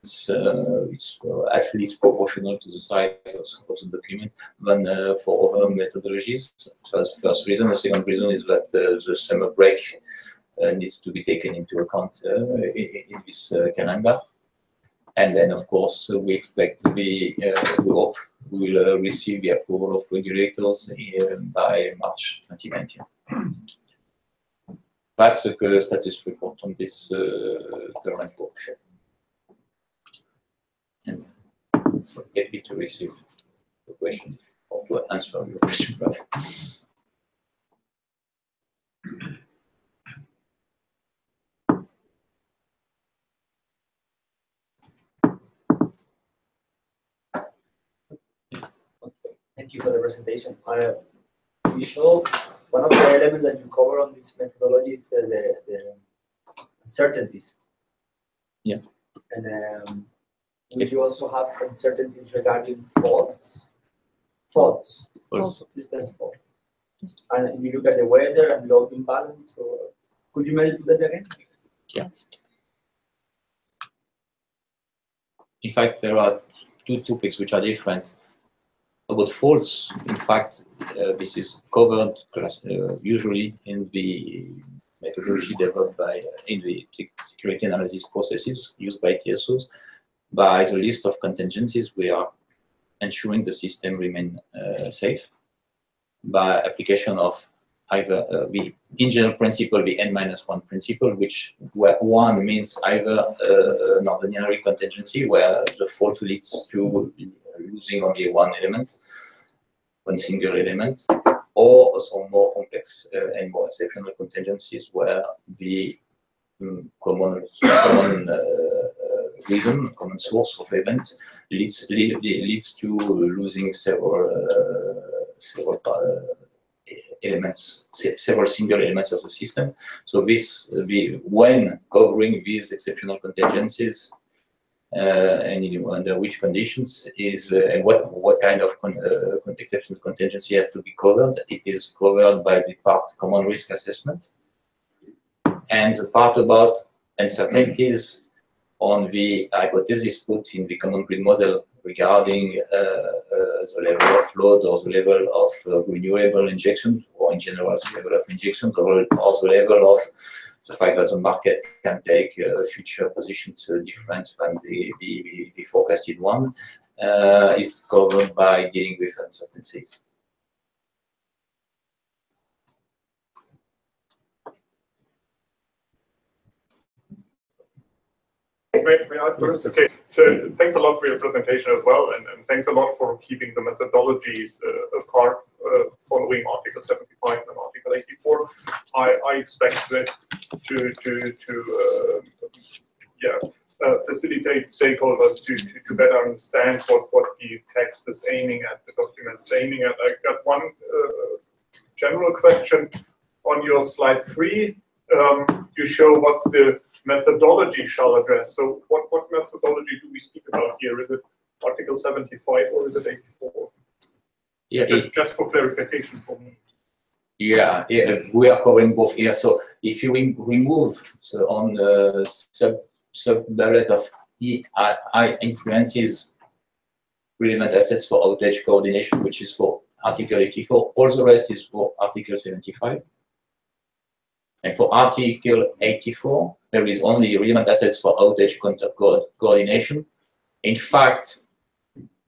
S13: It's at least proportional to the size of the document than for other methodologies. So that's the first reason. The second reason is that the summer break needs to be taken into account in this calendar. And then, of course, we expect we hope we will receive the approval of regulators by March 2019. That's the status report on this current workshop. And happy to receive the question or to answer your question.
S16: Thank you for the presentation. You show one of the elements that you cover on this methodology is the uncertainties.
S13: Yeah.
S16: And will you also have uncertainties regarding faults? Faults. Distant faults. And you look at the weather and load imbalance. So could you maybe do that again?
S13: Yes. In fact, there are two topics which are different. About faults, in fact, this is covered usually in the methodology developed by in the security analysis processes used by TSOs. By the list of contingencies, we are ensuring the system remain safe by application of either the in general principle, the N-1 principle, which where one means either an ordinary contingency where the fault leads to losing only one element, one single element, or some more complex and more exceptional contingencies where the common reason, common source of event leads to losing several elements, several single elements of the system. So this, when covering these exceptional contingencies, and under which conditions is and what kind of exceptional contingency have to be covered. It is covered by the part common risk assessment and the part about uncertainties on the hypothesis put in the common grid model regarding the level of load or the level of renewable injection, or in general the level of injections, or the level of the fact that the market can take future positions different than the forecasted one, is covered by dealing with uncertainties.
S15: May I first? Okay, so thanks a lot for your presentation as well, and thanks a lot for keeping the methodologies apart following Article 75 and Article 84. I expect that to facilitate stakeholders to better understand what the text is aiming at, the document is aiming at. I got one general question on your slide 3. You show what the methodology shall address. So what methodology do we speak about here? Is it Article 75 or is it 84?
S13: Yeah,
S15: just for clarification for me.
S13: Yeah, we are covering both here. So if you remove on the sub-bullet of EI influences relevant assets for outage coordination, which is for Article 84, all the rest is for Article 75. And for Article 84, there is only relevant assets for outage coordination. In fact,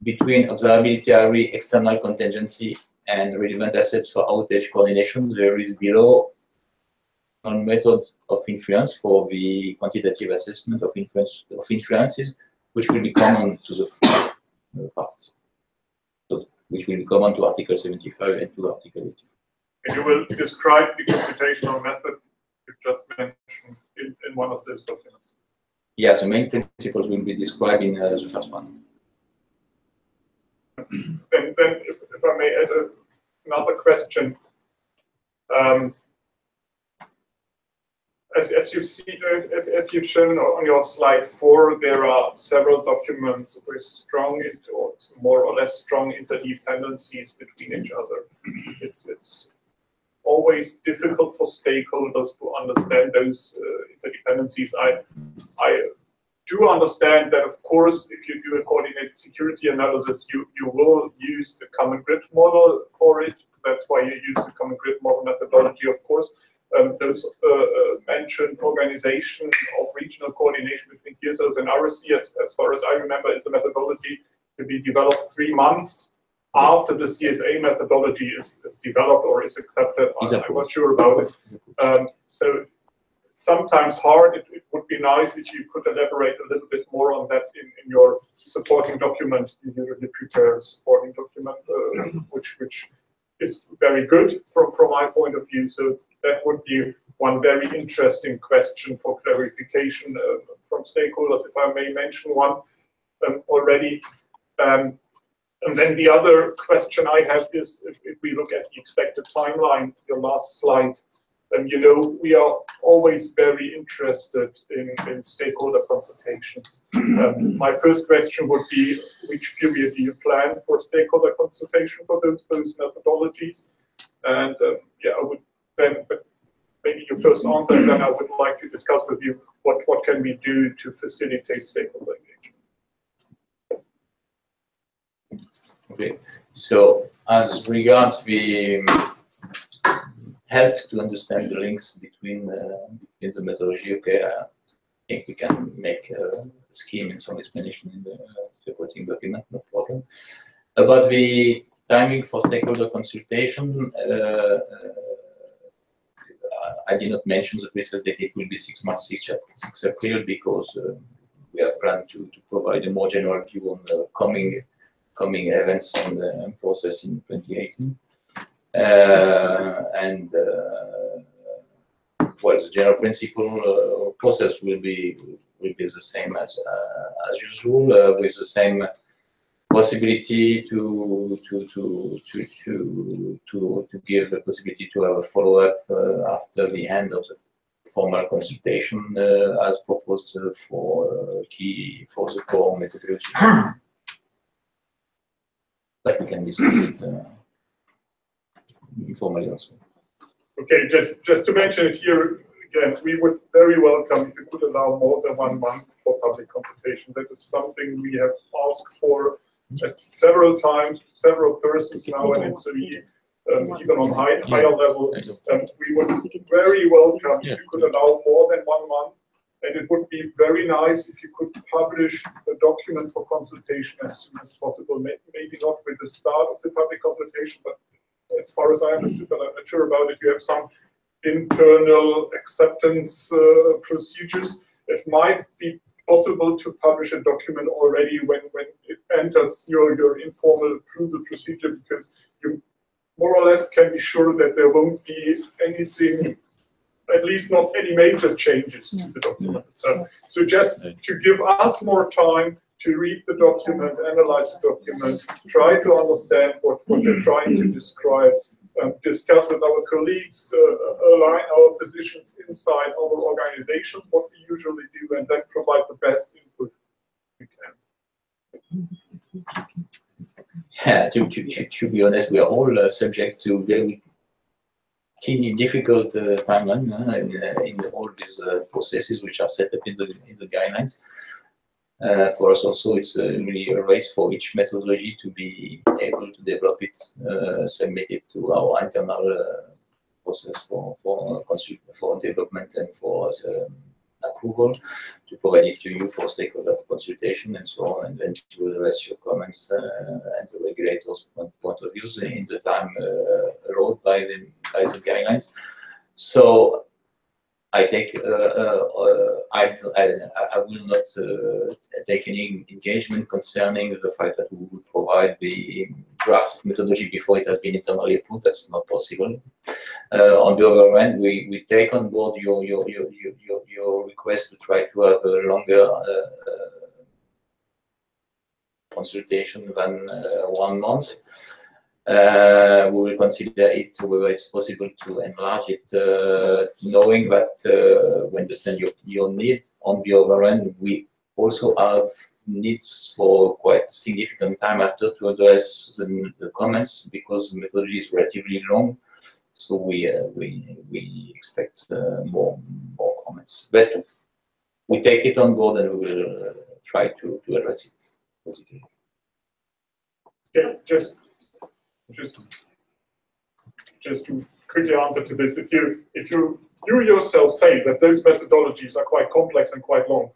S13: between observability area, external contingency, and relevant assets for outage coordination, there is below one method of influence for the quantitative assessment of influences, which will be common to the parts. So, which will be common to Article 75 and to Article 84.
S15: And you will describe the computational method you just mentioned in one of those documents.
S13: Yeah, the main principles will be described in the first one.
S15: Then if I may add another question. as you've seen, if you've shown on your slide 4, there are several documents with strong or more or less strong interdependencies between each other. It's always difficult for stakeholders to understand those interdependencies. I do understand that, of course, if you do a coordinated security analysis, you will use the common grid model for it. That's why you use the common grid model methodology, of course. Those mentioned organization of regional coordination between TSOs and RSC, as far as I remember, is a methodology to be developed 3 months after the CSA methodology is developed or is accepted. I'm not sure about it. So sometimes hard. It would be nice if you could elaborate a little bit more on that in your supporting document. You usually prepare a supporting document, which is very good from my point of view. So that would be one very interesting question for clarification from stakeholders, if I may mention one already. And then the other question I have is, if we look at the expected timeline, your last slide, you know, we are always very interested in stakeholder consultations. My first question would be, which period do you plan for stakeholder consultation for those methodologies? And yeah, I would then, but maybe your first answer, and then I would like to discuss with you what can we do to facilitate stakeholder engagement.
S13: Okay, so as regards the help to understand the links between the methodology, okay, I think we can make a scheme and some explanation in the supporting document, no problem. About the timing for stakeholder consultation, I did not mention the precise date. It will be 6 months, 6 April, because we have planned to provide a more general view on the coming events and process in 2018. Well, the general principle process will be the same as usual, with the same possibility to give the possibility to have a follow-up after the end of the formal consultation, as proposed for the core methodology. But we can discuss it informally also.
S15: Okay, just to mention it here again, we would very welcome if you could allow more than 1 month for public consultation. That is something we have asked for several times, several persons now in ENTSO-E, even on higher level. And we would very welcome if you could allow more than 1 month. And it would be very nice if you could publish the document for consultation as soon as possible. Maybe not with the start of the public consultation, but as far as I understood, but I'm not sure about it, you have some internal acceptance procedures. It might be possible to publish a document already when it enters your informal approval procedure, because you more or less can be sure that there won't be anything, at least not any major changes to the document itself. So just to give us more time to read the document, analyze the document, try to understand what you're trying to describe, discuss with our colleagues, align our positions inside our organizations, what we usually do, and then provide the best input we can.
S13: Yeah, to be honest, we are all subject to very difficult timeline in all these processes which are set up in the guidelines. For us also, it's really a race for each methodology to be able to develop it, submit it to our internal process for development and for approval, to provide it to you for stakeholder consultation and so on, and then to address your comments and the regulators' point of views in the time allowed by the guidelines. So I take I will not take any engagement concerning the fact that we will provide the draft methodology before it has been internally approved. That's not possible. On the other hand, we take on board your request to try to have a longer consultation than 1 month. We will consider it whether it's possible to enlarge it, knowing that we understand your need. On the other end, we also have needs for quite significant time after to address the comments because the methodology is relatively long. So we expect more comments, but we take it on board and we will try to address it positively.
S15: Yeah, just to quickly answer to this, if you yourself say that those methodologies are quite complex and quite long,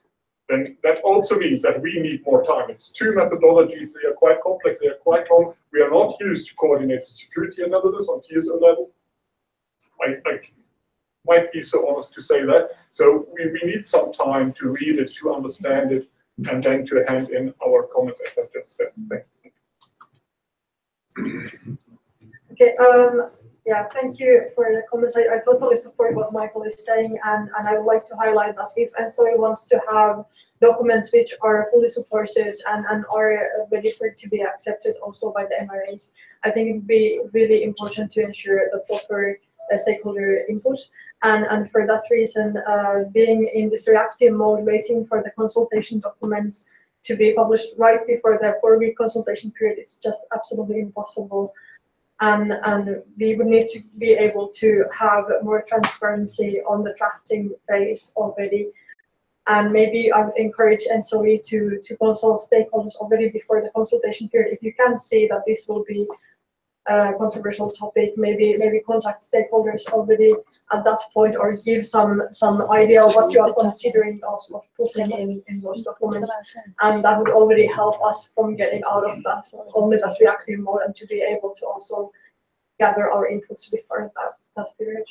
S15: then that also means that we need more time. It's two methodologies, they are quite complex, they are quite long. We are not used to coordinated security analysis on TSO level. I might be so honest to say that. So we need some time to read it, to understand it, and then to hand in our comments, as I just said. Thank you.
S9: Okay, yeah, thank you for the comments. I totally support what Michael is saying, and I would like to highlight that if ENTSO-E wants to have documents which are fully supported and are ready for it to be accepted also by the MRAs, I think it would be really important to ensure the proper stakeholder input. And for that reason, being in this reactive mode, waiting for the consultation documents to be published right before the 4-week consultation period, it's just absolutely impossible. And we would need to be able to have more transparency on the drafting phase already. And maybe I would encourage ENTSO-E to consult stakeholders already before the consultation period. If you can see that this will be a controversial topic, maybe contact stakeholders already at that point, or give some idea of what you are considering of putting in those documents. And that would already help us from getting out of that only that reactive mode and to be able to also gather our inputs before that period.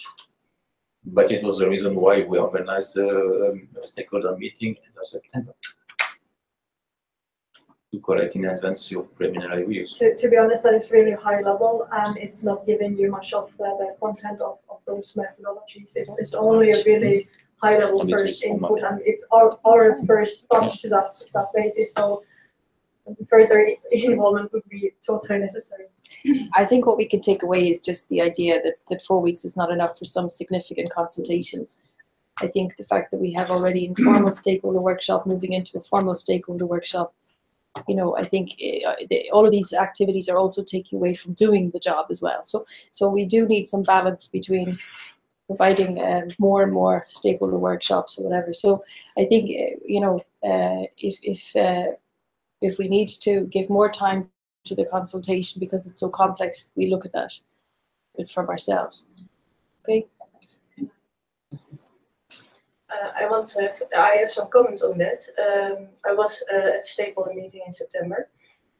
S13: But it was the reason why we organized the stakeholder meeting in September, to collect in advance your preliminary views.
S9: To be honest, that is really high level, and it's not giving you much of the content of those methodologies. It's only a really high level first input, and it's our first touch to that basis. So further involvement would be totally necessary.
S4: I think what we can take away is just the idea that 4 weeks is not enough for some significant consultations. I think the fact that we have already informal stakeholder workshop moving into a formal stakeholder workshop, you know, I think all of these activities are also taking away from doing the job as well. So we do need some balance between providing more and more stakeholder workshops or whatever. So I think, you know, if we need to give more time to the consultation because it's so complex, we look at that from ourselves. Okay.
S17: I have some comments on that. I was at a stakeholder meeting in September,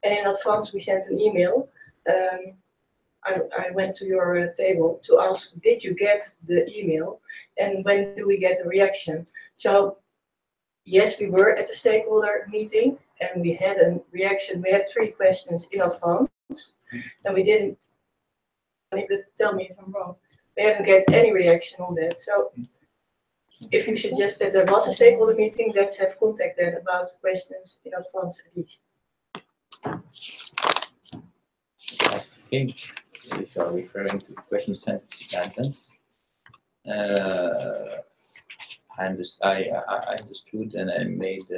S17: and in advance we sent an email. I went to your table to ask, did you get the email, and when do we get a reaction? So yes, we were at the stakeholder meeting, and we had a reaction. We had 3 questions in advance, and we didn't. Tell me if I'm wrong. We haven't get any reaction on that. So if you suggest that there was a stakeholder meeting, let's have contact then about questions in advance at least.
S13: I think if you are referring to questions sent to guidance, I understood and I made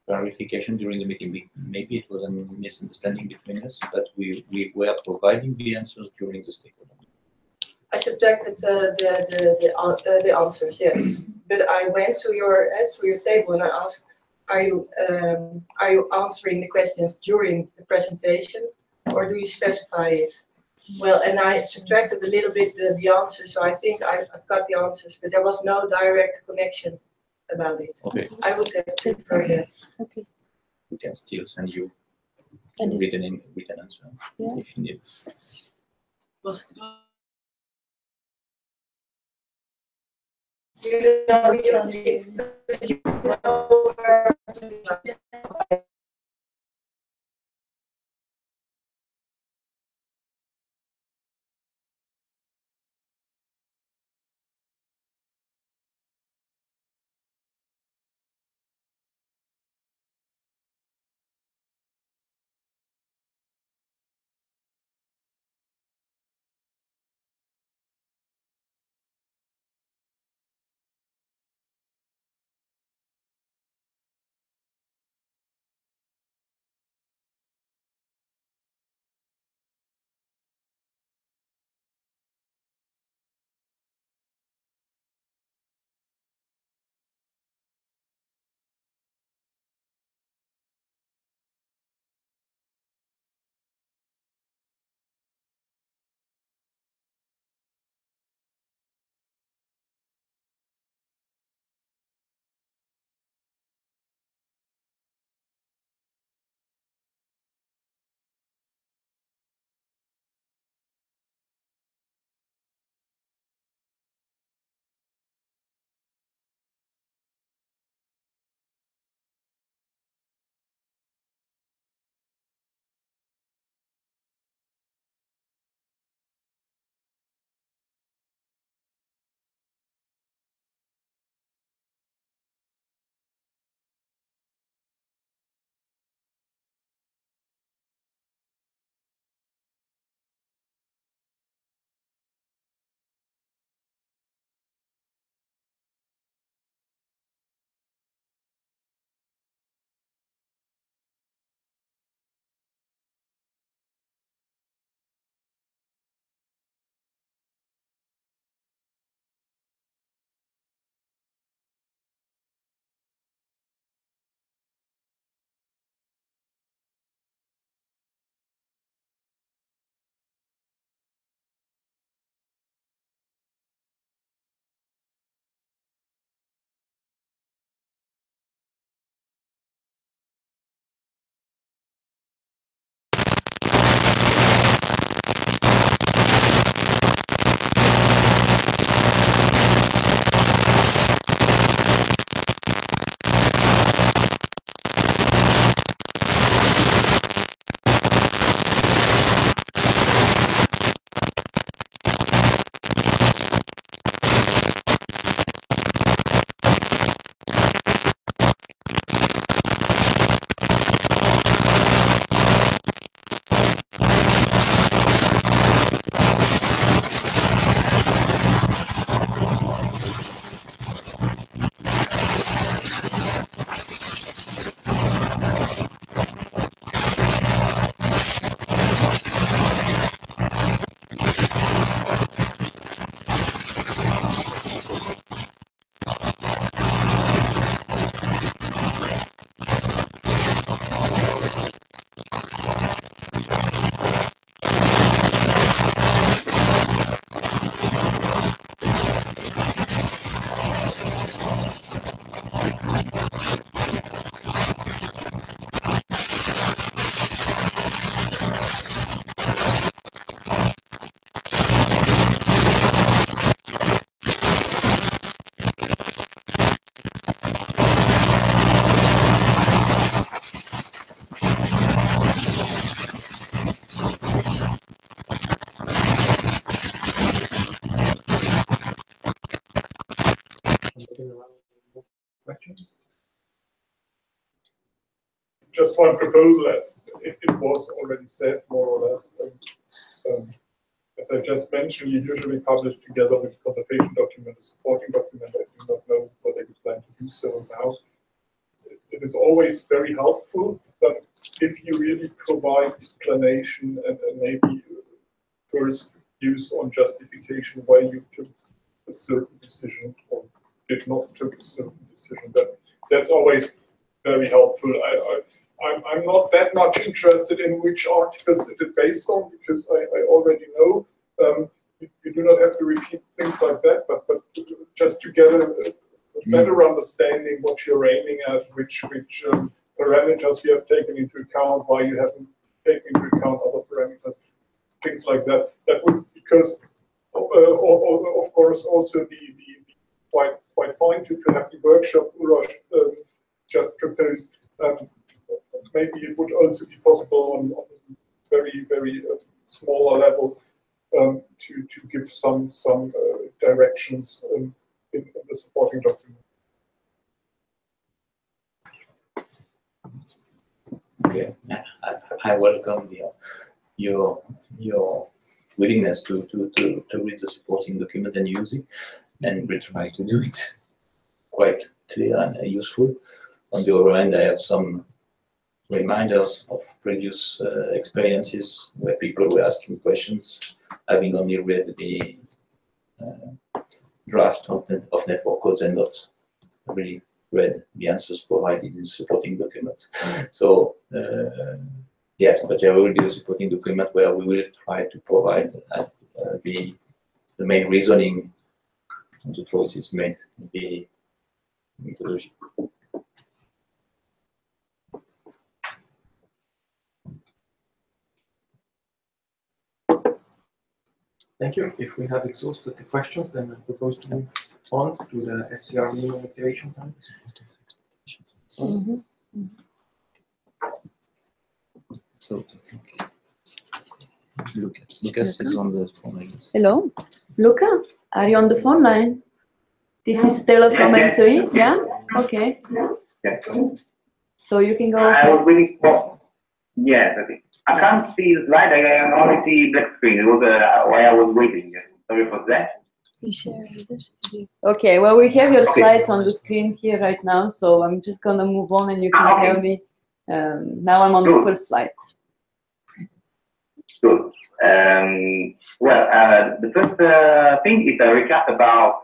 S13: clarification during the meeting. Maybe it was a misunderstanding between us, but we were providing the answers during the stakeholder meeting.
S17: I subtracted the answers, yes. But I went to your table and I asked, are you answering the questions during the presentation, or do you specify it? Well, and I subtracted a little bit the answers, so I think I've got the answers, but there was no direct connection about it.
S13: Okay.
S17: I would have preferred that.
S4: Okay.
S13: We can still send you a written answer if you need.
S15: one proposal. It was already said more or less. As I just mentioned, you usually publish together with the consultation document a supporting document. I do not know whether you plan to do so now. It is always very helpful, but if you really provide explanation and maybe first use on justification why you took a certain decision or did not take a certain decision, that's always very helpful. I'm not that much interested in which articles it is based on, because I already know you do not have to repeat things like that, but just to get a better understanding what you're aiming at, which parameters you have taken into account, why you haven't taken into account other parameters, things like that. That would, because of course also be quite fine to have the workshop Uroš just proposed. Maybe it would also be possible on very smaller level to give some directions in the supporting document.
S13: Okay, I welcome your willingness to read the supporting document and use it, and we'll try to do it quite clear and useful. On the other hand, I have some reminders of previous experiences where people were asking questions, having only read the draft of network codes and not really read the answers provided in supporting documents. So yes, but there will be a supporting document where we will try to provide the main reasoning and the choices made in the methodology.
S2: Thank you. If we have exhausted the questions, then I propose to move on to the FCR minimum activation time.
S13: So, Lucas is on the phone line.
S1: Hello, Luca, are you on the phone line? This is Stella from ENTSO-E, yeah? Okay. So you can go
S11: I was
S1: ahead.
S11: waiting for. Yes, okay. I can't see the slide. I can only see black screen. It was why I was waiting. Sorry for that.
S1: Okay, well, we have your slides on the screen here right now, so I'm just gonna move on and you can tell me. Now I'm on the first slide.
S11: Good. Well, the first thing is a recap about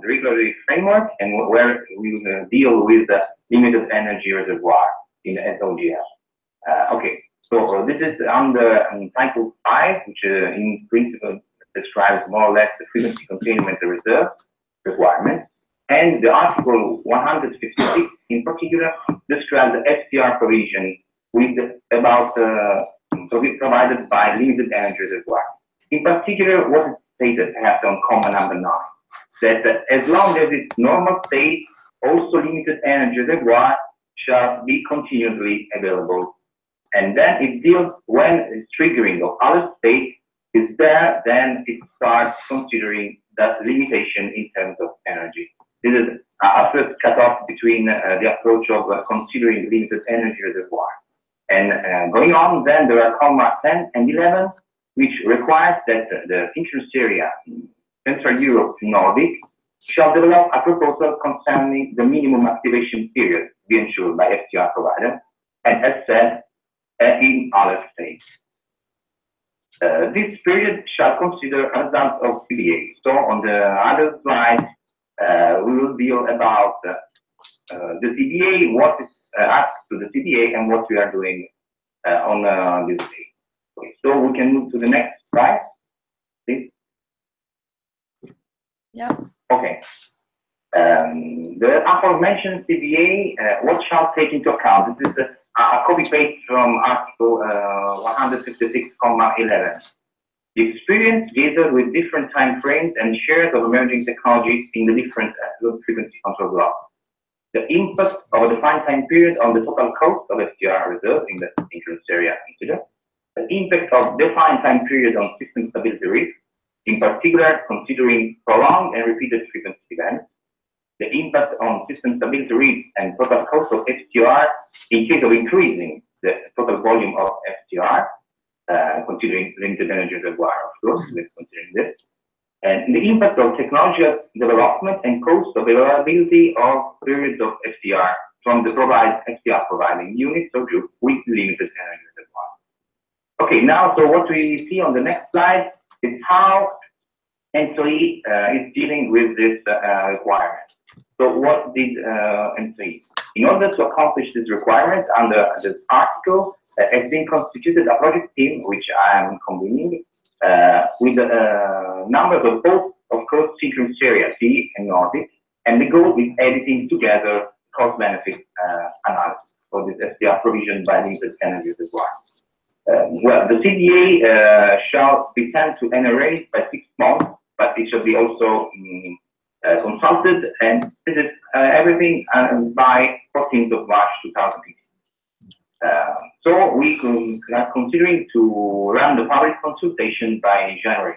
S11: the regulatory framework and where we will deal with the limited energy reservoir in the SOGS. Okay, so this is under Title 5, which in principle describes more or less the frequency containment reserve requirement. And the Article 156 in particular describes the FCR provision with about provided by limited energy reservoir. In particular, what is stated perhaps on comment number 9, that as long as its normal state, also limited energy reservoir shall be continuously available. And then it deals when triggering of other state is there, then it starts considering that limitation in terms of energy. This is a first cutoff between the approach of considering limited energy reservoir. And going on, then there are comma 10 and 11, which requires that the interest area in Central Europe Nordic shall develop a proposal concerning the minimum activation period to be ensured by FCR provider, and as said, in other states. This period shall consider a result of CBA. So on the other slide, we will deal about the CBA, what is asked to the CBA, and what we are doing on this day. Okay, so we can move to the next slide, please.
S1: Yeah.
S11: Okay. The aforementioned CBA, what shall take into account? This is a copy-paste from Article 156,11. The experience gathered with different time frames and shares of emerging technologies in the different low frequency control blocks. The impact of a defined time period on the total cost of FCR reserve in the interest area considered. The impact of defined time period on system stability risk, in particular considering prolonged and repeated frequency events. the impact on system stability risk and total cost of FTR in case of increasing the total volume of FTR, considering limited energy reservoir, of course, let's consider this. And the impact of technology development and cost of availability of periods of FTR from the FTR providing units or group with limited energy reservoir. Okay, now, so what we see on the next slide is how ENTSO-E is dealing with this requirement. So what did ENTSO-E? In order to accomplish this requirement under this article, has been constituted a project team, which I am convening, with numbers of both, of course, synchronous area, T and Nordic, and the goal is editing together cost-benefit analysis for this FTR provision by limited energy reservoir. Well, the CDA shall be sent to NRA by 6 months, but it shall be also consulted, and this is everything by 14th of March 2015. So we are considering to run the public consultation by January.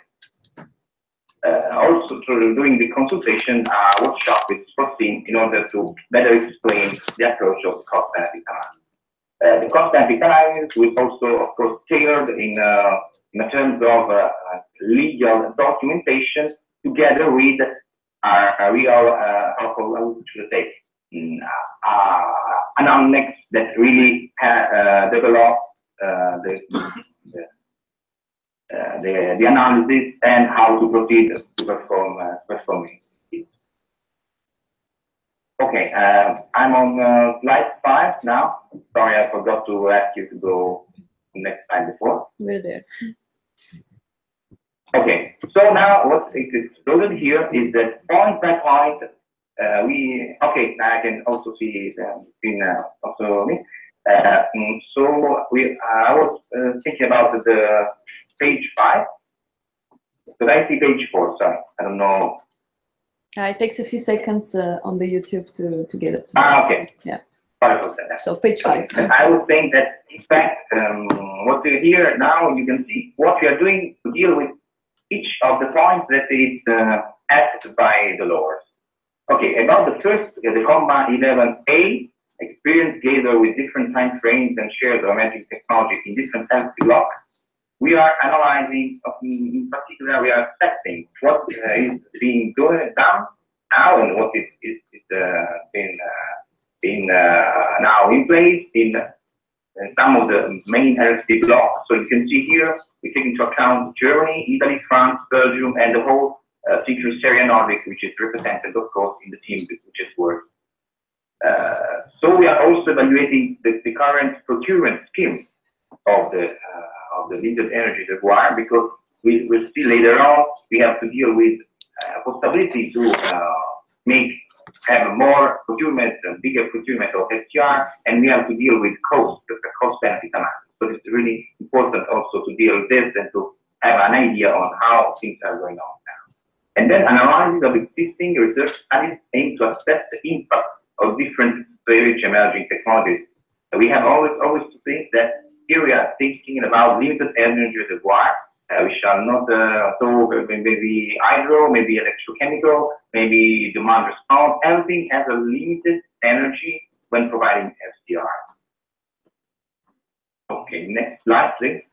S11: Also, during the consultation, a workshop is foreseen in order to better explain the approach of cost-benefit analysis. The cost-benefit analysis will also, of course, tailored in terms of legal documentation together with a real, how should I say, an annex that really develops the analysis and how to proceed to perform it. Okay, I'm on slide 5 now. Sorry, I forgot to ask you to go to the next slide before.
S1: We're there.
S11: Okay, so now what is exploded here is that point by point, okay, I can also see the screen also me. So I was thinking about the page 5, but I see page 4, sorry, I don't know.
S1: It takes a few seconds on the YouTube to get it.
S11: Okay.
S1: Yeah.
S11: So
S1: page 5.
S11: I would think that, in fact, what we here now, you can see what we are doing to deal with each of the points that is asked by the lowers. Okay, about the first, the comma 11A, experience gathered with different time frames and shared emerging technologies in different health blocks. We are analyzing, in particular, we are assessing what is being done now and what is been now in place in some of the main LSD blocks. So you can see here, we take into account Germany, Italy, France, Belgium, and the whole synchronous area Nordic, which is represented, of course, in the team which is working. So we are also evaluating the current procurement scheme of the limited energy reservoir, because we will see later on we have to deal with possibility to have more procurement, bigger procurement of FTR, and we have to deal with cost, the cost-benefit analysis. So it's really important also to deal with this and to have an idea on how things are going on now. And then analysis of existing research studies aim to assess the impact of different very emerging technologies. So we have always to think that here we are thinking about limited energy reservoir. We shall not so maybe hydro, maybe electrochemical, maybe demand response. Everything has a limited energy when providing FTR. Okay, next slide, please.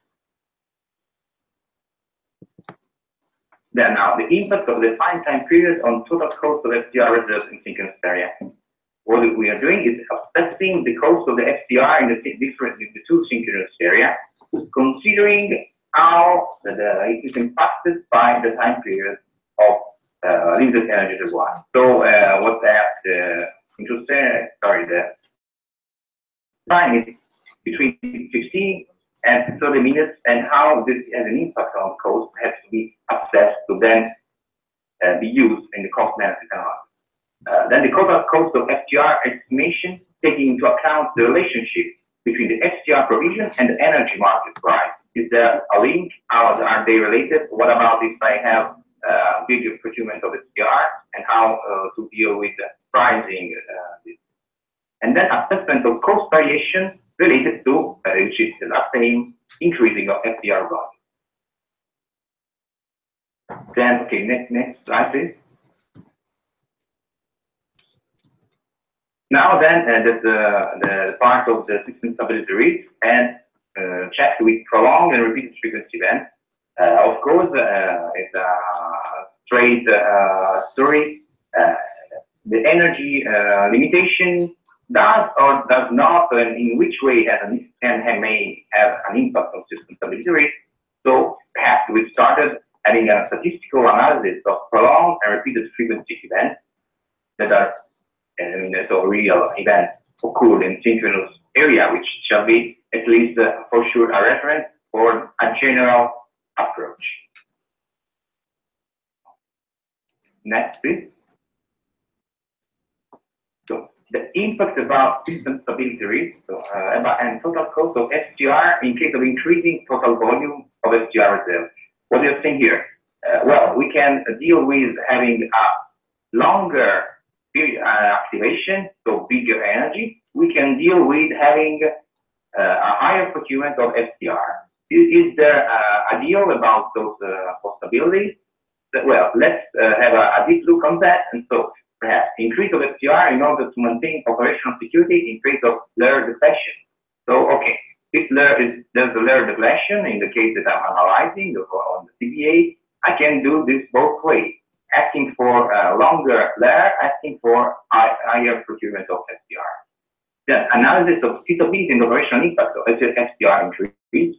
S11: Then now, the impact of the defined time period on total cost of FTR reserves in synchronous area. What we are doing is assessing the cost of the FTR in the two synchronous area, considering how it is impacted by the time period of limited energy reservoir. So what the time is between 15 and 30 minutes, and how this has an impact on cost has to be assessed to then be used in the cost-benefit analysis. Then the total cost of FTR estimation, taking into account the relationship between the FTR provision and the energy market price. Is there a link? How are they related? What about if I have bigger procurement of FTR, and how to deal with the pricing? And then assessment of cost variation related to, which is the last name, increasing of FTR value. Then, okay, next slide, please. Now then, the part of the system stability risk and checked with prolonged and repeated frequency events. Of course, it's a straight story. The energy limitation does or does not, and in which way may have an impact on system stability risk. So perhaps we started having a statistical analysis of prolonged and repeated frequency events that are so real events occurred in synchronous area, which shall be at least for sure a reference for a general approach. Next, please. So the impact about system stability risk, and total cost of SGR in case of increasing total volume of SGR reserve. What are you saying here? Well, we can deal with having a longer activation, so bigger energy. We can deal with having a higher procurement of SDR. Is there a deal about those possibilities? Well, let's have a deep look on that. And so perhaps increase of SDR in order to maintain operational security in case of layer deflection. So, okay, if there's a layer deflection in the case that I'm analyzing on the CBA, I can do this both ways. Asking for a longer layer, asking for higher procurement of SDR. The analysis of feasibility and operational impact of SDR increase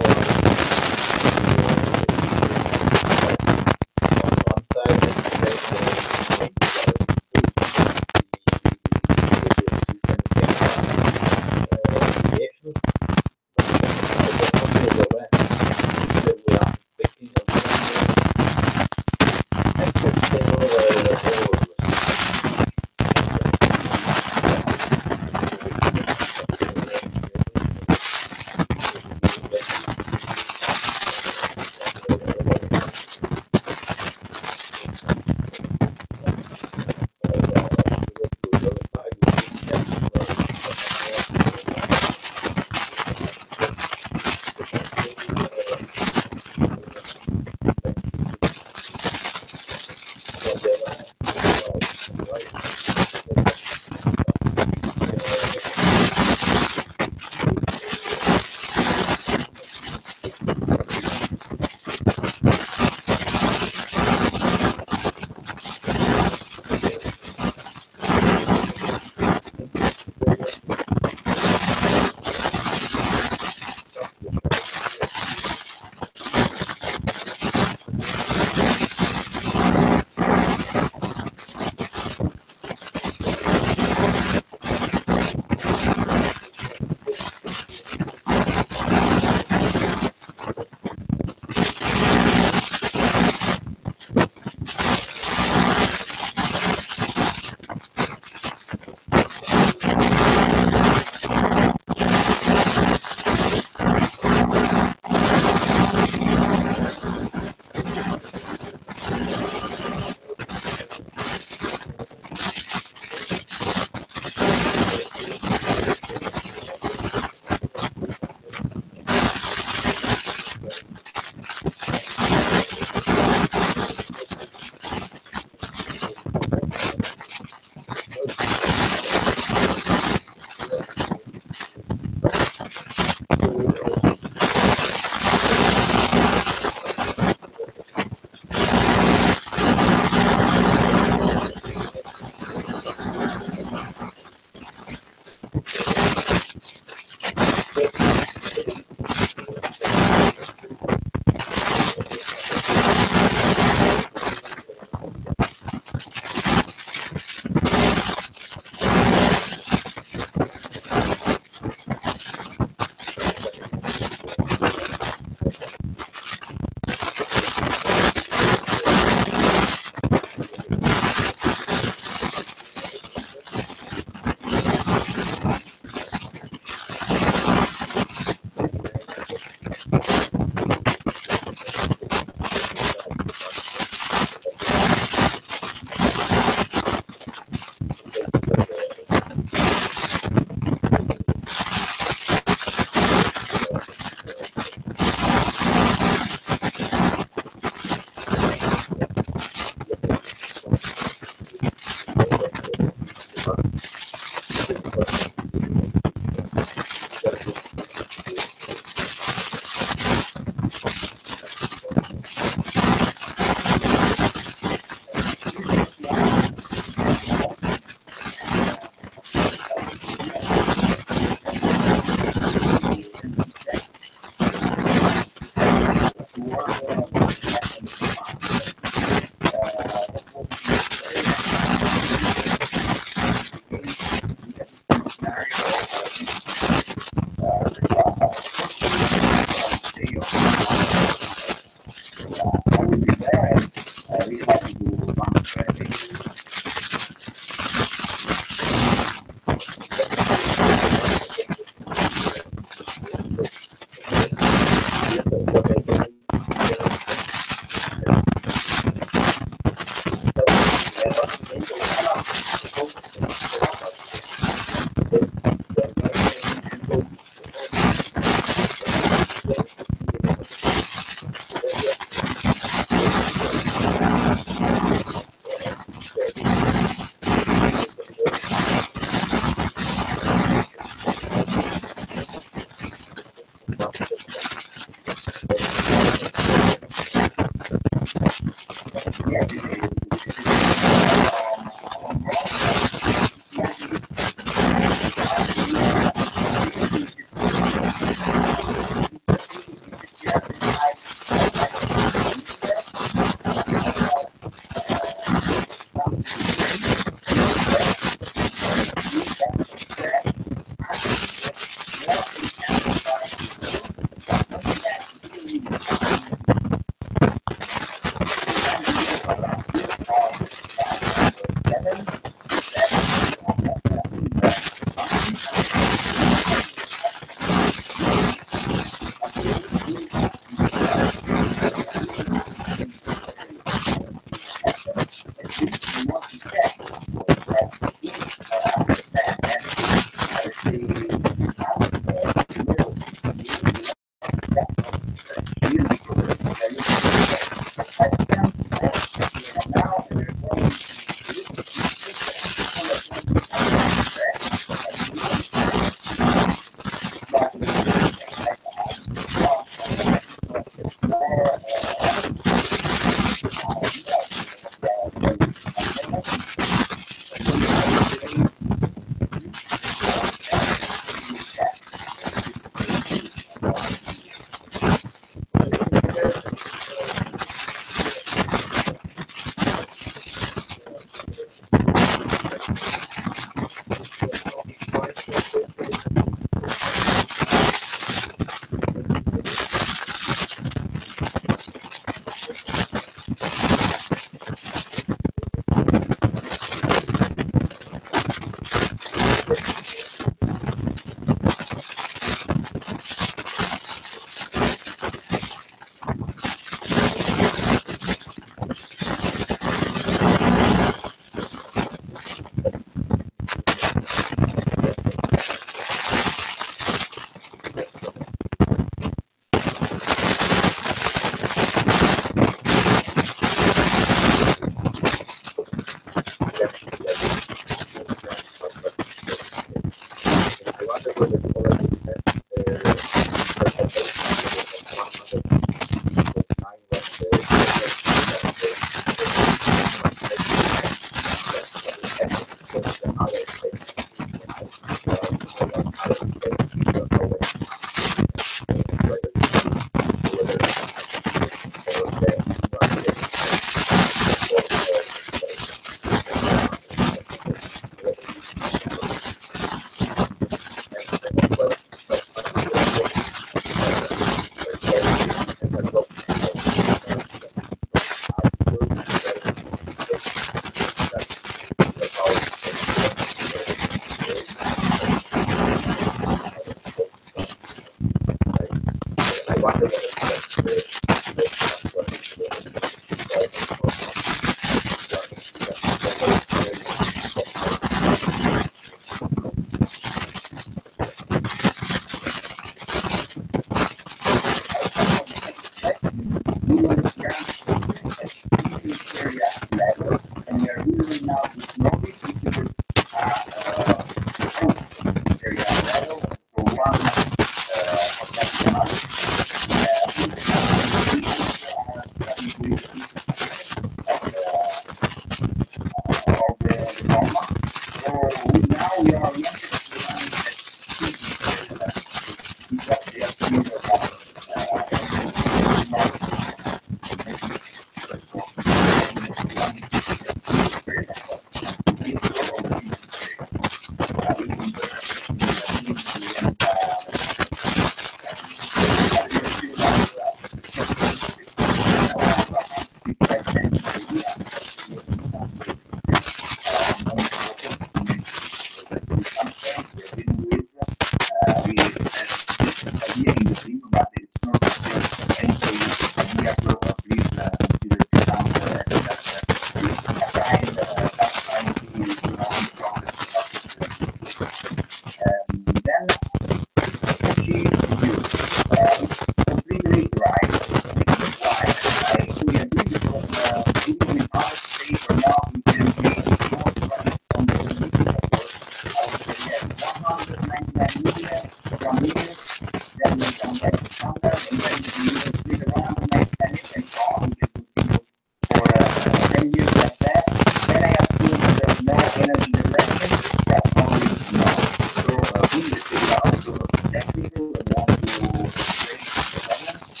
S18: energy independence, that's only small. So we need to figure out the technical and want to create the balance.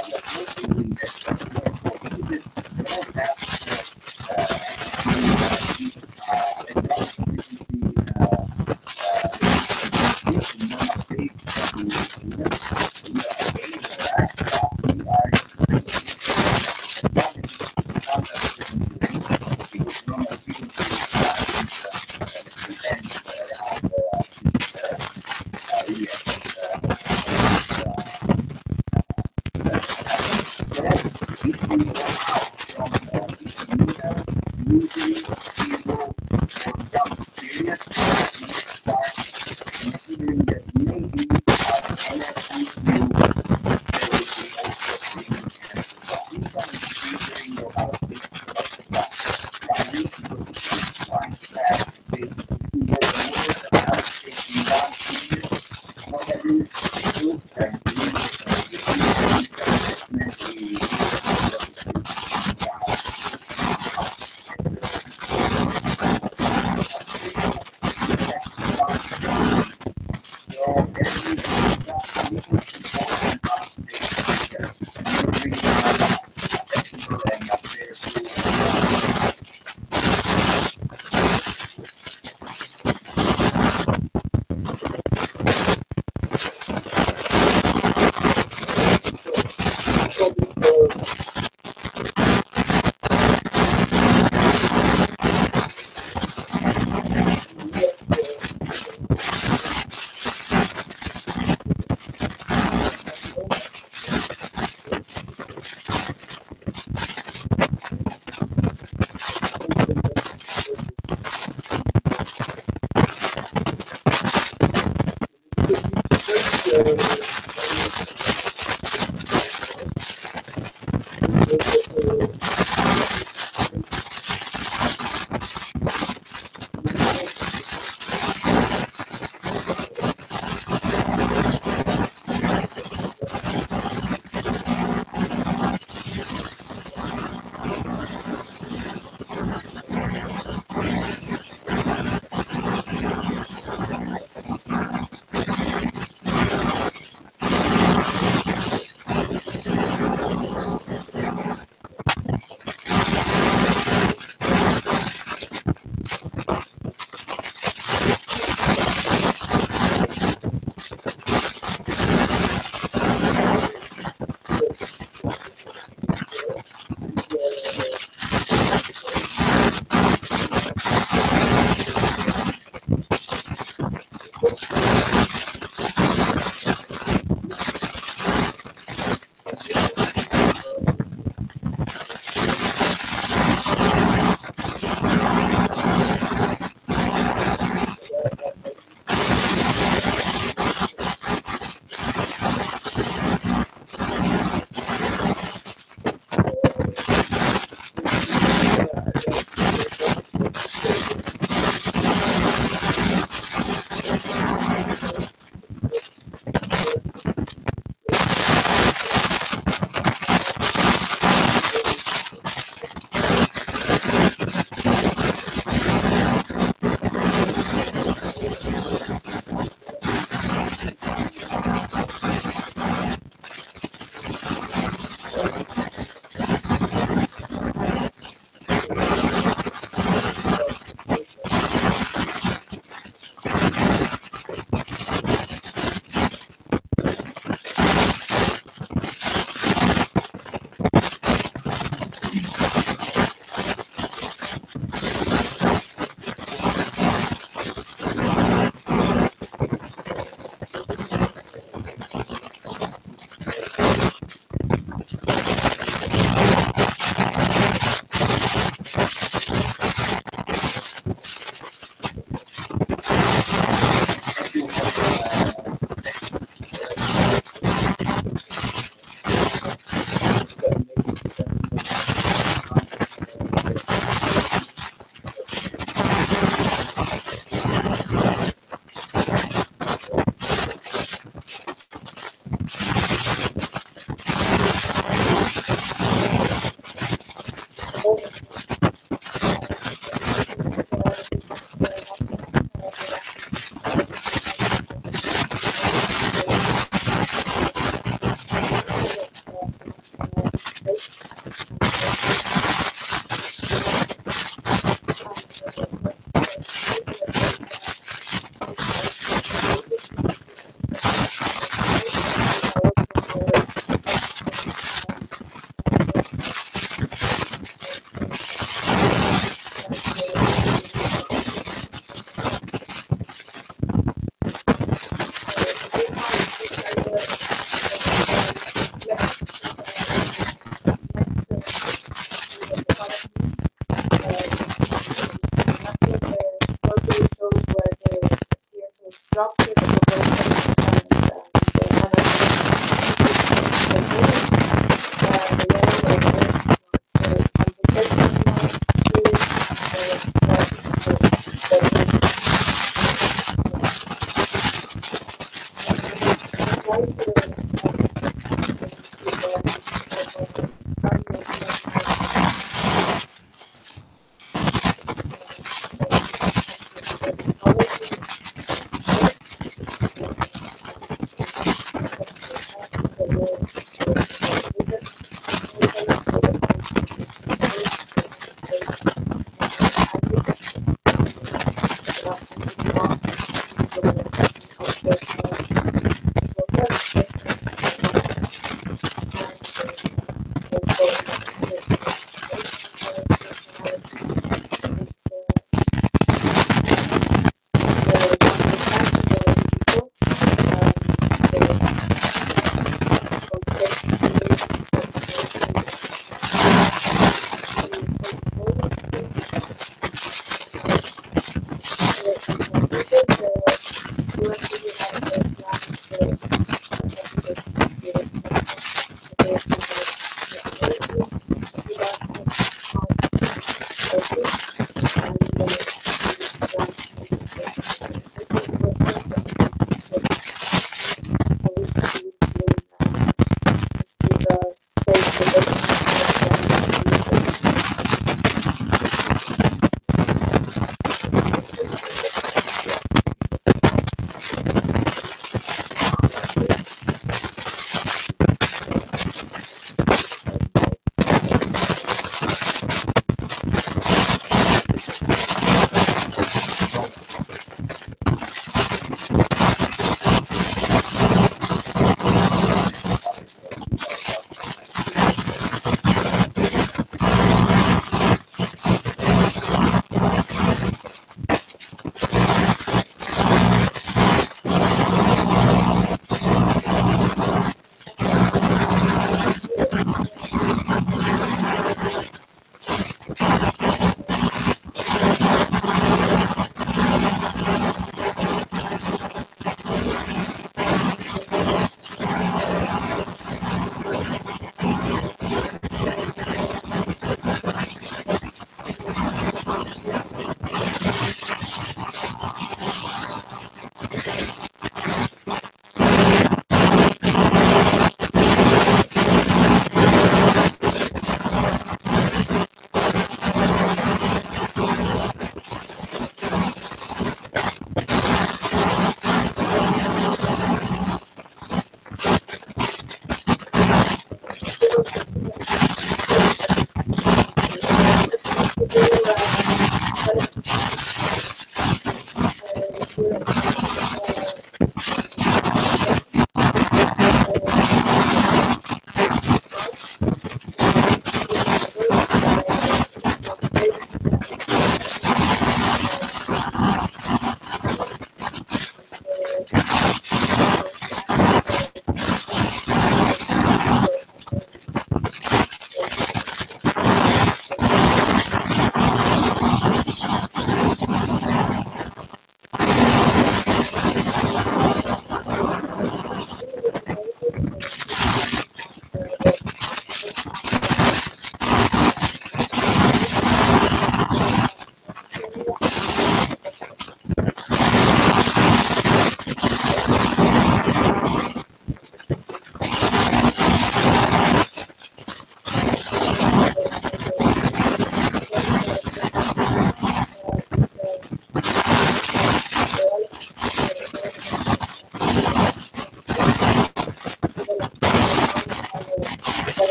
S18: But mostly we get more prohibited. They don't have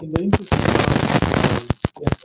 S2: In the interest of time, yes,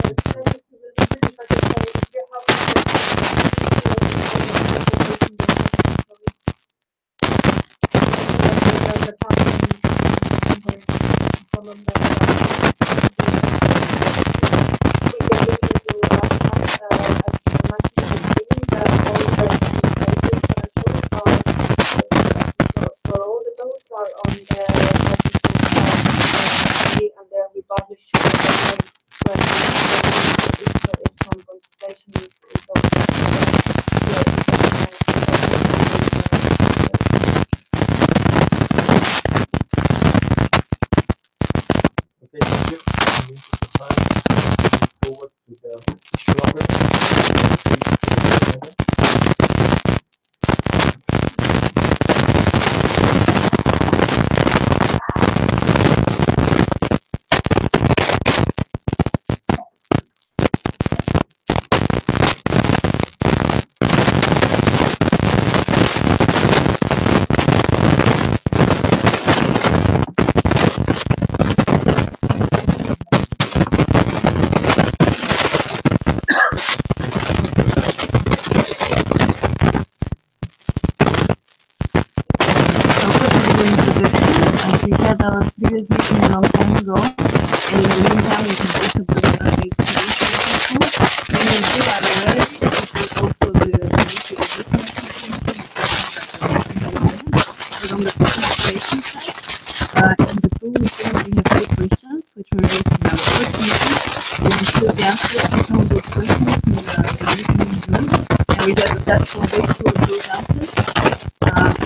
S1: we have attached some way to those answers.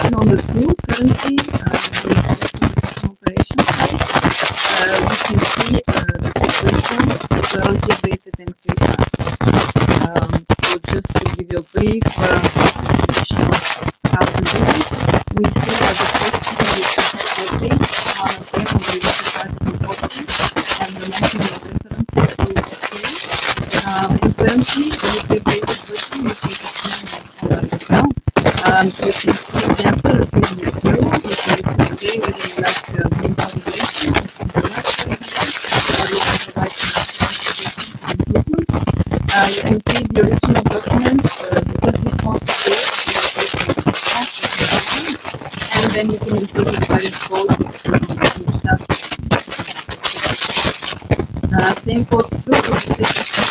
S1: And on the tool currently, the system operation side, we can see the questions relative weighted and three classes. So just to give you a brief explanation of how to do it, we see that the question is weight, one of them will be classified to positive, and the mention of references to okay. And currently, with the weighted version, which is as well. You can see the answer appears with 0, which is okay whether you like being calculation or something else, or you can provide some improvements. You can see the original document, because it's not okay, and then you can improve it by default with each step. Same holds true with the system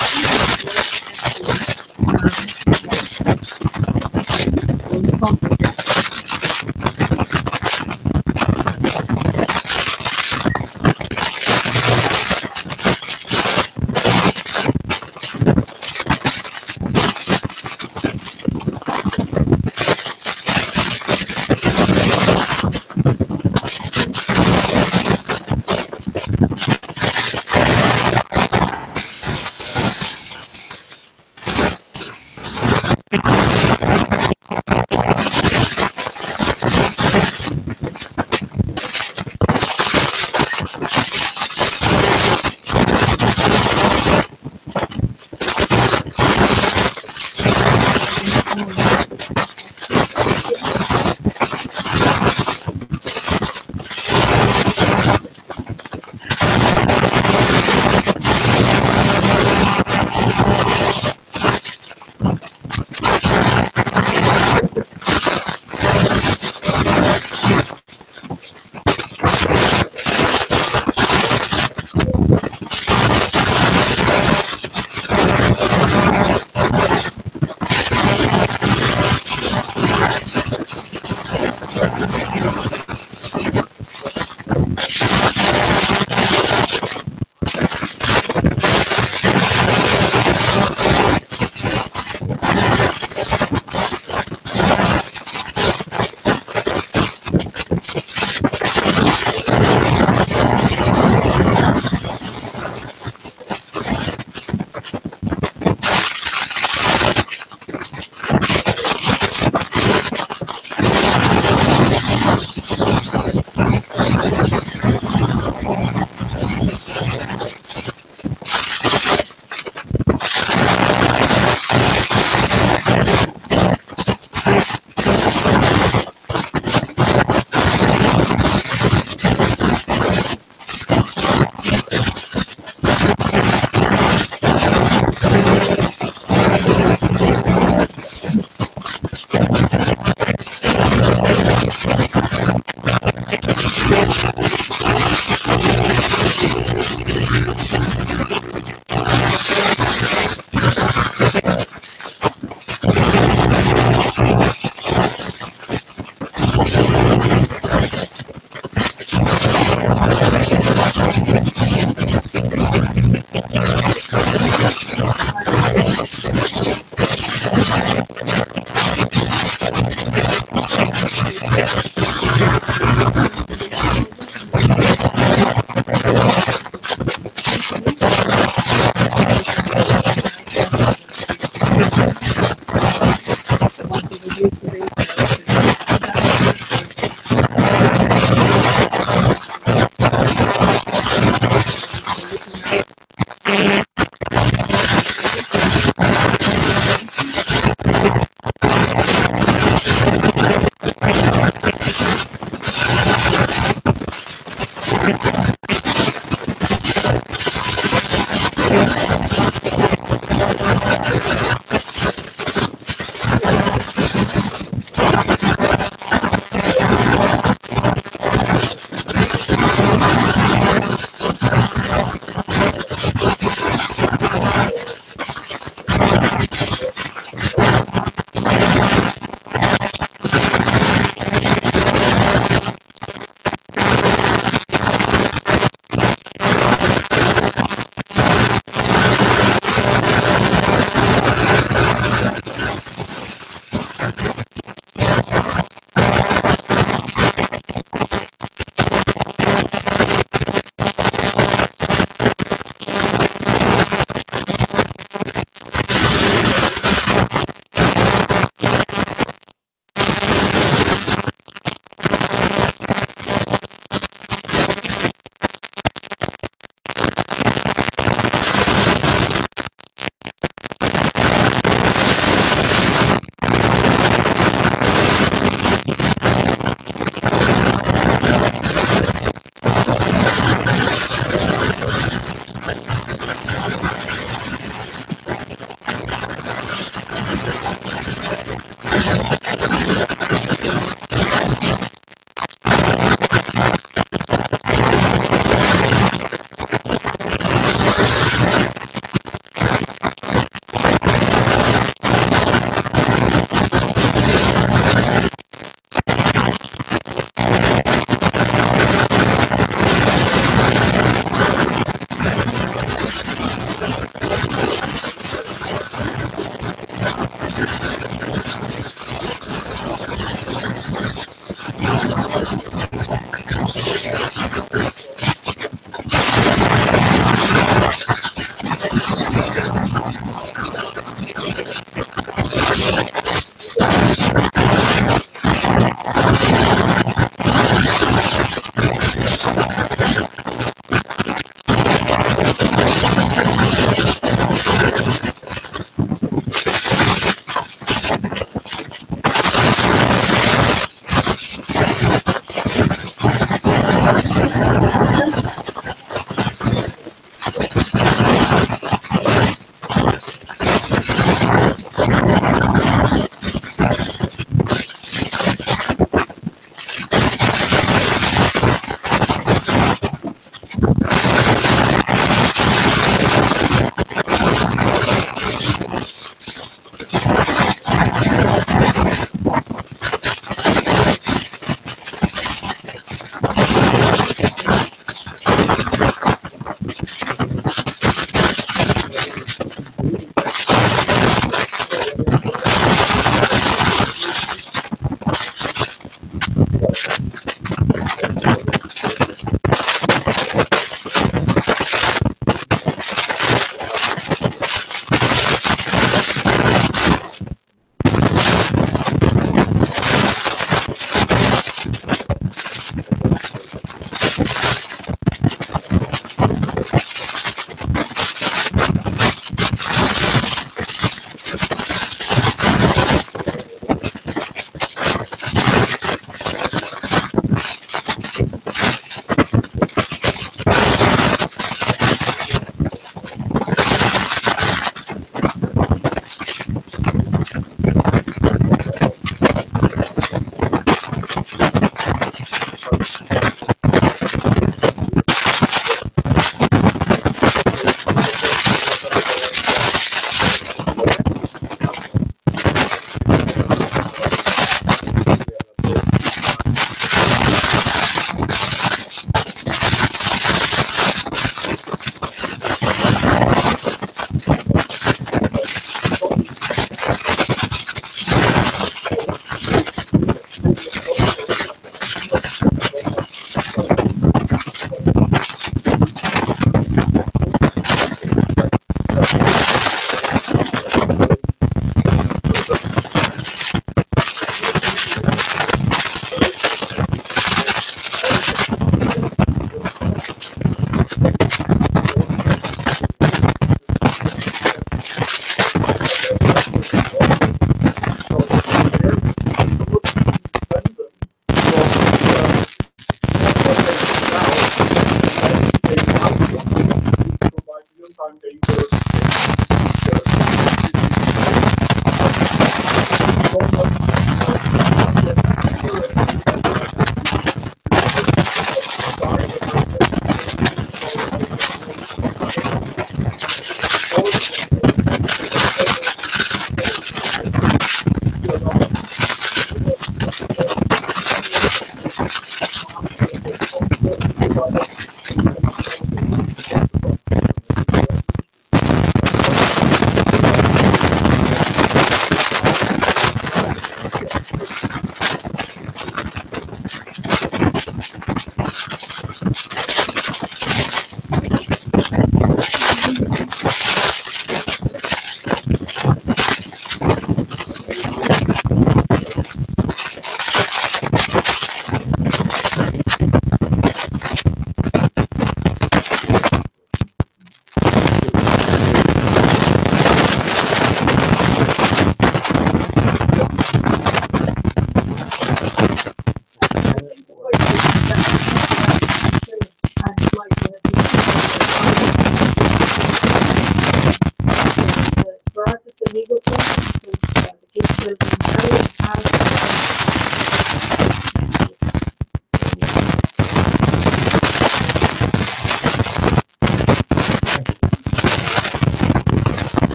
S10: the legal process because the case will be carried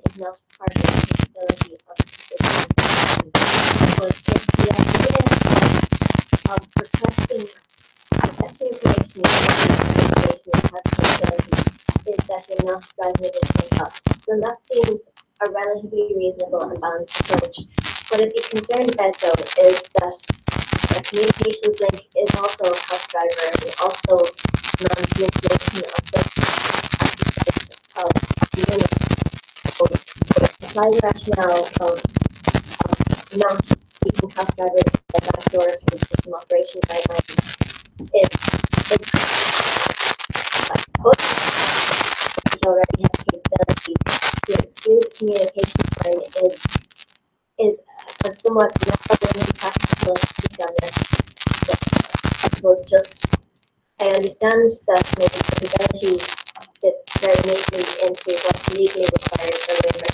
S10: is not part of the capability of the system. But if the idea of protecting information has capability is that you're not driving additional costs, then that seems a relatively reasonable and balanced approach. What I'd be concerned about though is that a communications link is also a cost driver and also manipulation of such of units. So apply the rationale of not seeking cost drivers by backdoor through system operation guidelines is but which already have the capability to exclude communications line is a somewhat novel and practical take on this. So I suppose just I understand that maybe capability fits very neatly into what's legally required for labor.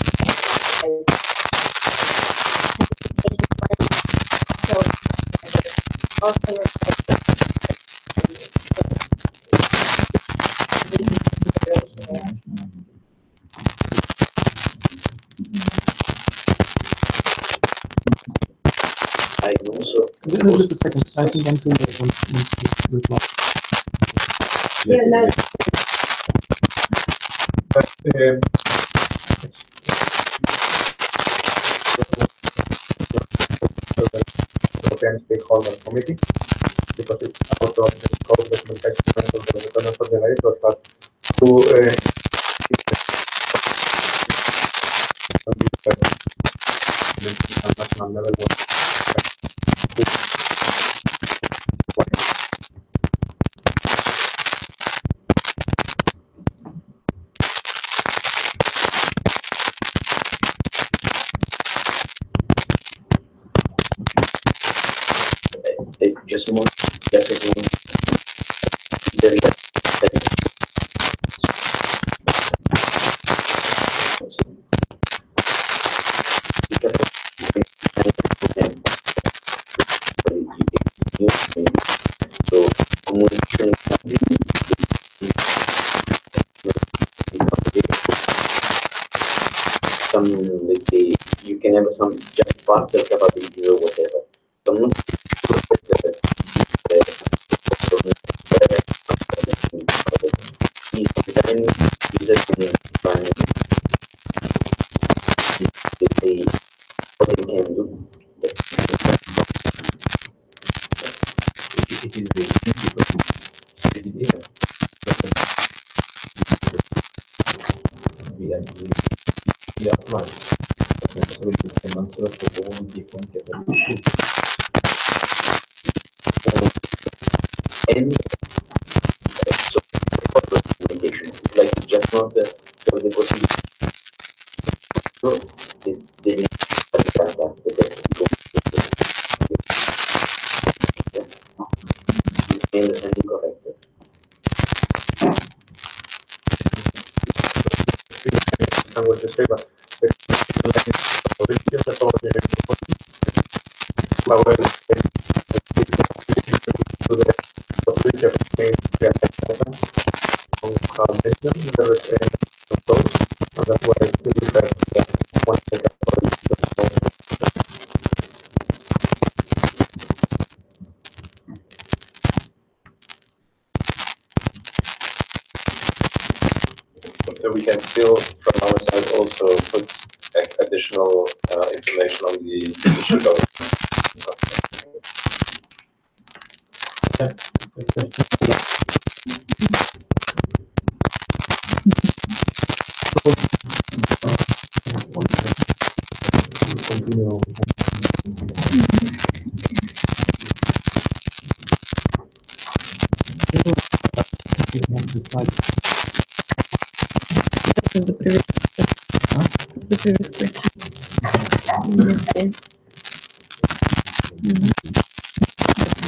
S10: Also
S18: I also.
S3: Just a second. I think ENTSO-E wants to reply.
S9: Yeah, no.
S2: But, European Stakeholder Committee, because it's out of the scope documentation of the government of the later, but to national level.
S18: Just one, just as one. There is so communication some, let's say, you can have some just parcel capabilities or whatever. So I'm not sure that user can find, let's say, what they can do.
S13: It is very difficult. We are right. But necessarily the same answer for all different capabilities.
S18: And so for documentation, like just not the so the possibility. So they didn't and incorrect.
S2: I would just say that
S6: So we can still, from our side, also put additional information on the issue of.
S1: The previous, the previous question. Yes, yes.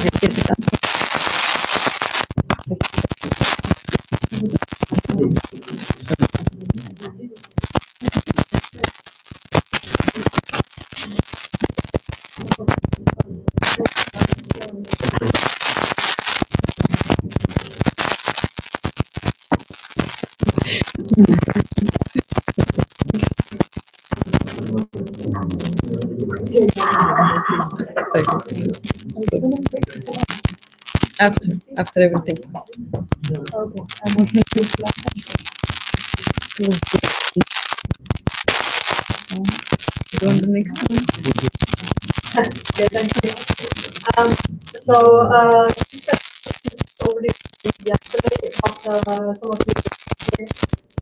S1: Repeat the answer. After everything.
S9: Okay.
S1: Go on the next one.
S9: Okay, thank you. So, already yesterday, but some of you were here.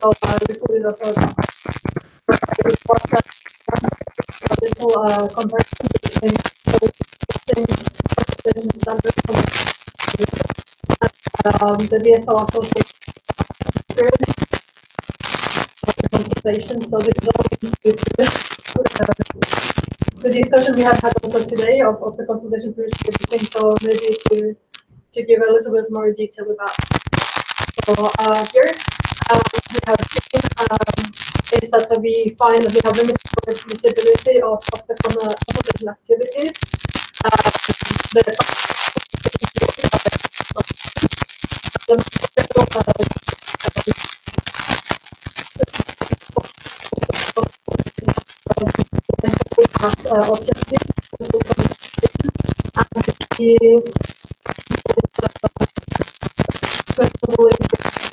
S9: So, we saw the report that a little comparison between existing standards and the DSO associated consultation. So, this is all due to the discussion we have had also today of the consultation period. So, maybe to give a little bit more detail about. So here we have seen is that we find that we have limited visibility of the consultation activities.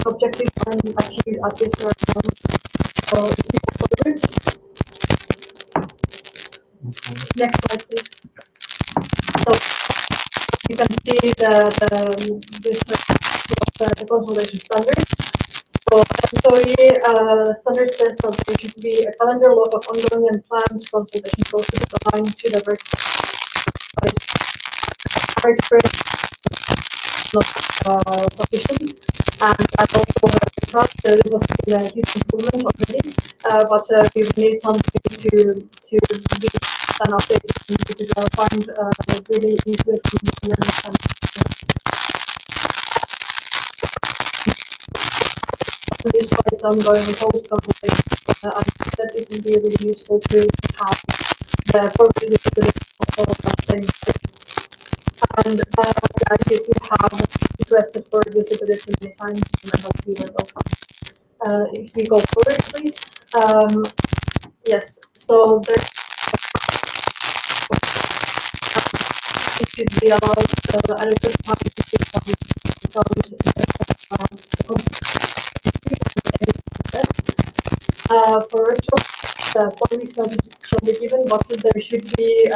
S9: Objective and achieved at this level. So next slide, please. So you can see the consolidation standard. So ENTSO-E standard says that there should be a calendar log of ongoing and planned consolidation processes aligned to the work. Our experience not sufficient, and also trust it was a huge improvement already, but we need something to be an update to find really easily and this was ongoing post consultation. I think that it would be really useful to have the appropriate visibility of all of that same. And if you have requested for visibility many times, then I hope you will welcome. If we go forward, please. Yes, so there's it should be allowed adequate time to for workshops, 4 weeks notice shall be given, but there should be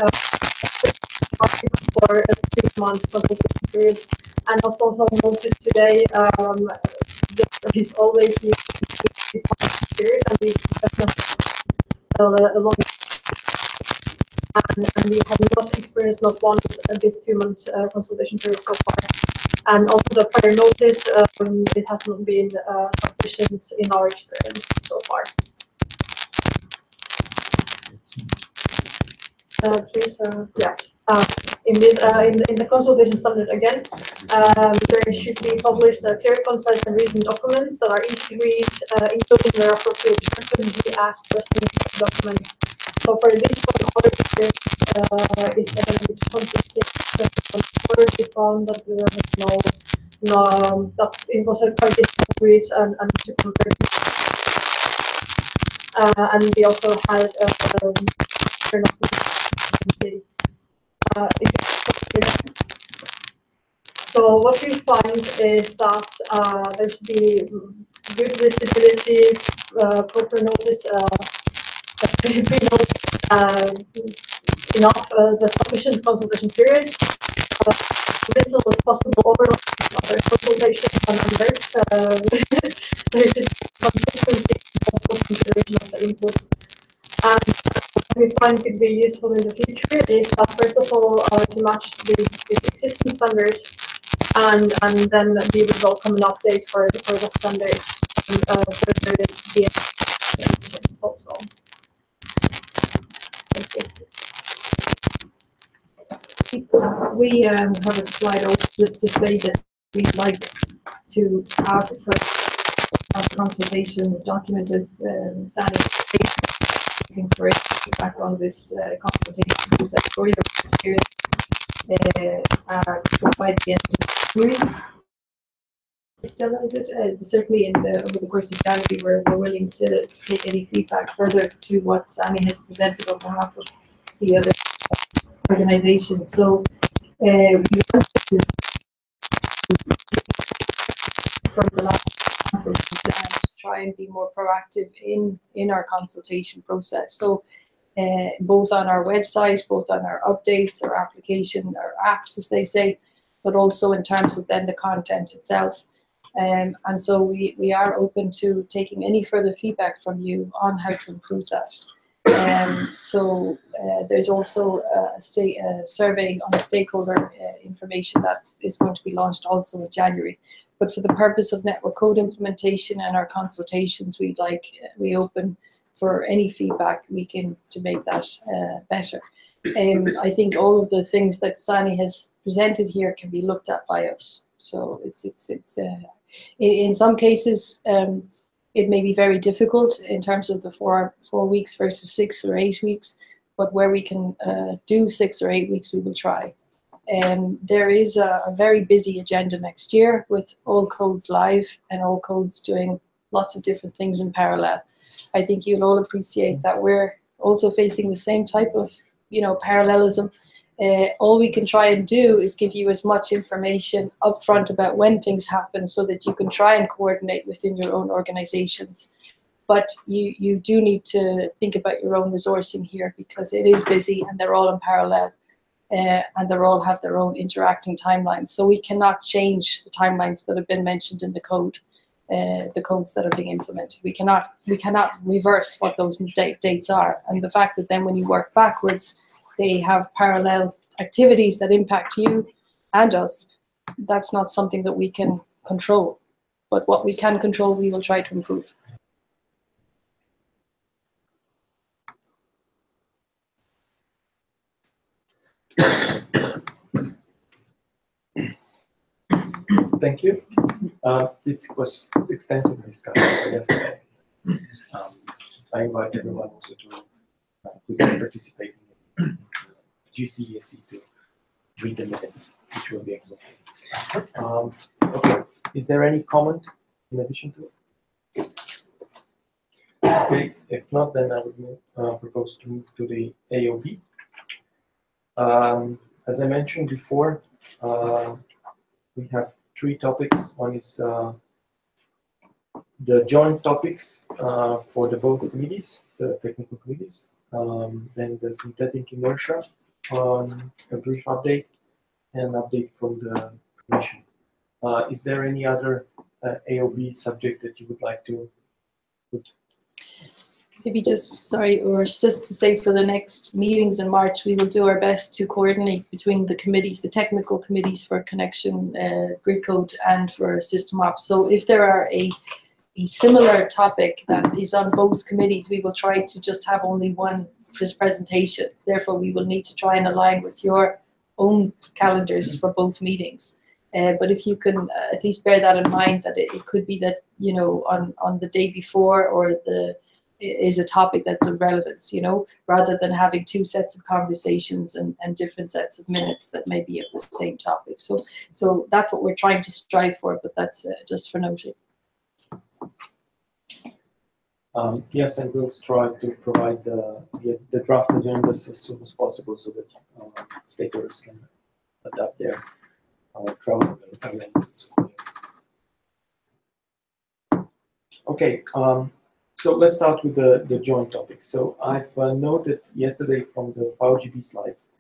S9: for a 3-month consultation period. And also noted today, there is always the period, and we a long and we have not experienced not once this 2-month consultation period so far. And also the prior notice, it has not been sufficient in our experience so far. Please, yeah. In the consultation standard again, there should be published clear, concise, and reasoned documents that are easy to read, including their appropriate terms be asked questions documents. So for this one, our experience is evident consistent. We found that there was no that it was a quite difficult to read and to compare. And we also had so what we find is that there should be good visibility, proper notice, enough the sufficient consultation period, little as possible overlap with other consultations and works. There should be consistency and consideration of the inputs. And what we find could be useful in the future is that first of all to match these existing standards, and then we will welcome an update for the Sunday further the also. Thank you. We have a slide also just to say that we'd like to ask for a consultation document as Sally looking for feedback on this consultation process for your experience by the end of January. Is it? Certainly over the course of January, we're willing to take any feedback further to what Sami has presented on behalf of the other organizations. So we want to, from the last consultation, try and be more proactive in our consultation process. So both on our website, both on our updates, our application, our apps, as they say, but also in terms of then the content itself. And so we are open to taking any further feedback from you on how to improve that. So there's also a survey on stakeholder information that is going to be launched also in January. But for the purpose of network code implementation and our consultations, we open for any feedback we can to make that better. I think all of the things that Sani has presented here can be looked at by us. So it's in some cases it may be very difficult in terms of the 4 weeks versus 6 or 8 weeks, but where we can do 6 or 8 weeks, we will try. There is a very busy agenda next year with all codes live and all codes doing lots of different things in parallel. I think you'll all appreciate that we're also facing the same type of parallelism. All we can try and do is give you as much information upfront about when things happen so that you can try and coordinate within your own organizations. But you do need to think about your own resourcing here because it is busy and they're all in parallel and they all have their own interacting timelines. So we cannot change the timelines that have been mentioned in the code, the codes that are being implemented. We cannot reverse what those dates are. And the fact that then when you work backwards, they have parallel activities that impact you and us, that's not something that we can control. But what we can control, we will try to improve.
S2: Thank you. This was extensively discussed yesterday. I invite everyone also to who's participating in GCESC to read the minutes, which will be exhaustive. Okay, is there any comment in addition to it? Okay, if not, then I would propose to move to the AOB. As I mentioned before, we have 3 topics. One is the joint topics for the both committees, the technical committees. Then the synthetic inertia, a brief update, and update from the Commission. Is there any other AOB subject that you would like to put?
S4: Maybe just to say for the next meetings in March, we will do our best to coordinate between the committees, the technical committees for connection, grid code, and for system ops. So if there are a similar topic that is on both committees, we will try to just have only one presentation. Therefore, we will need to try and align with your own calendars for both meetings. But if you can at least bear that in mind, that it could be that, on the day before or is a topic that's of relevance, rather than having 2 sets of conversations and different sets of minutes that may be of the same topic. So that's what we're trying to strive for, but that's just for noting.
S2: Yes, and we'll strive to provide the draft agendas as soon as possible so that stakeholders can adapt their travel arrangements. Okay, so let's start with the joint topics. So I've noted yesterday from the PowerGB slides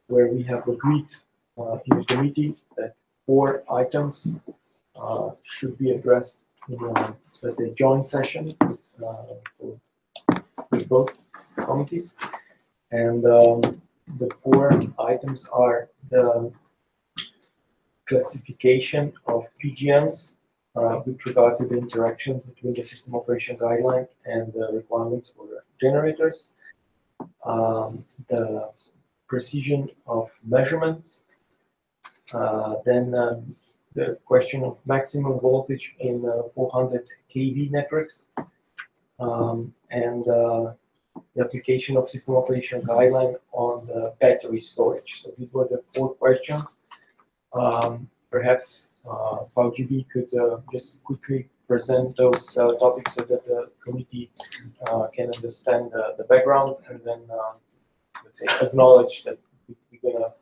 S2: where we have agreed in the committee that 4 items should be addressed in a, let's say, joint session with both committees. And the 4 items are classification of PGMs with regard to the interactions between the system operation guideline and the requirements for generators, the precision of measurements, then the question of maximum voltage in 400 kV networks, and the application of system operation guideline on the battery storage. So these were the 4 questions. Perhaps VGB could just quickly present those topics so that the committee can understand the background, and then let's say acknowledge that we're going to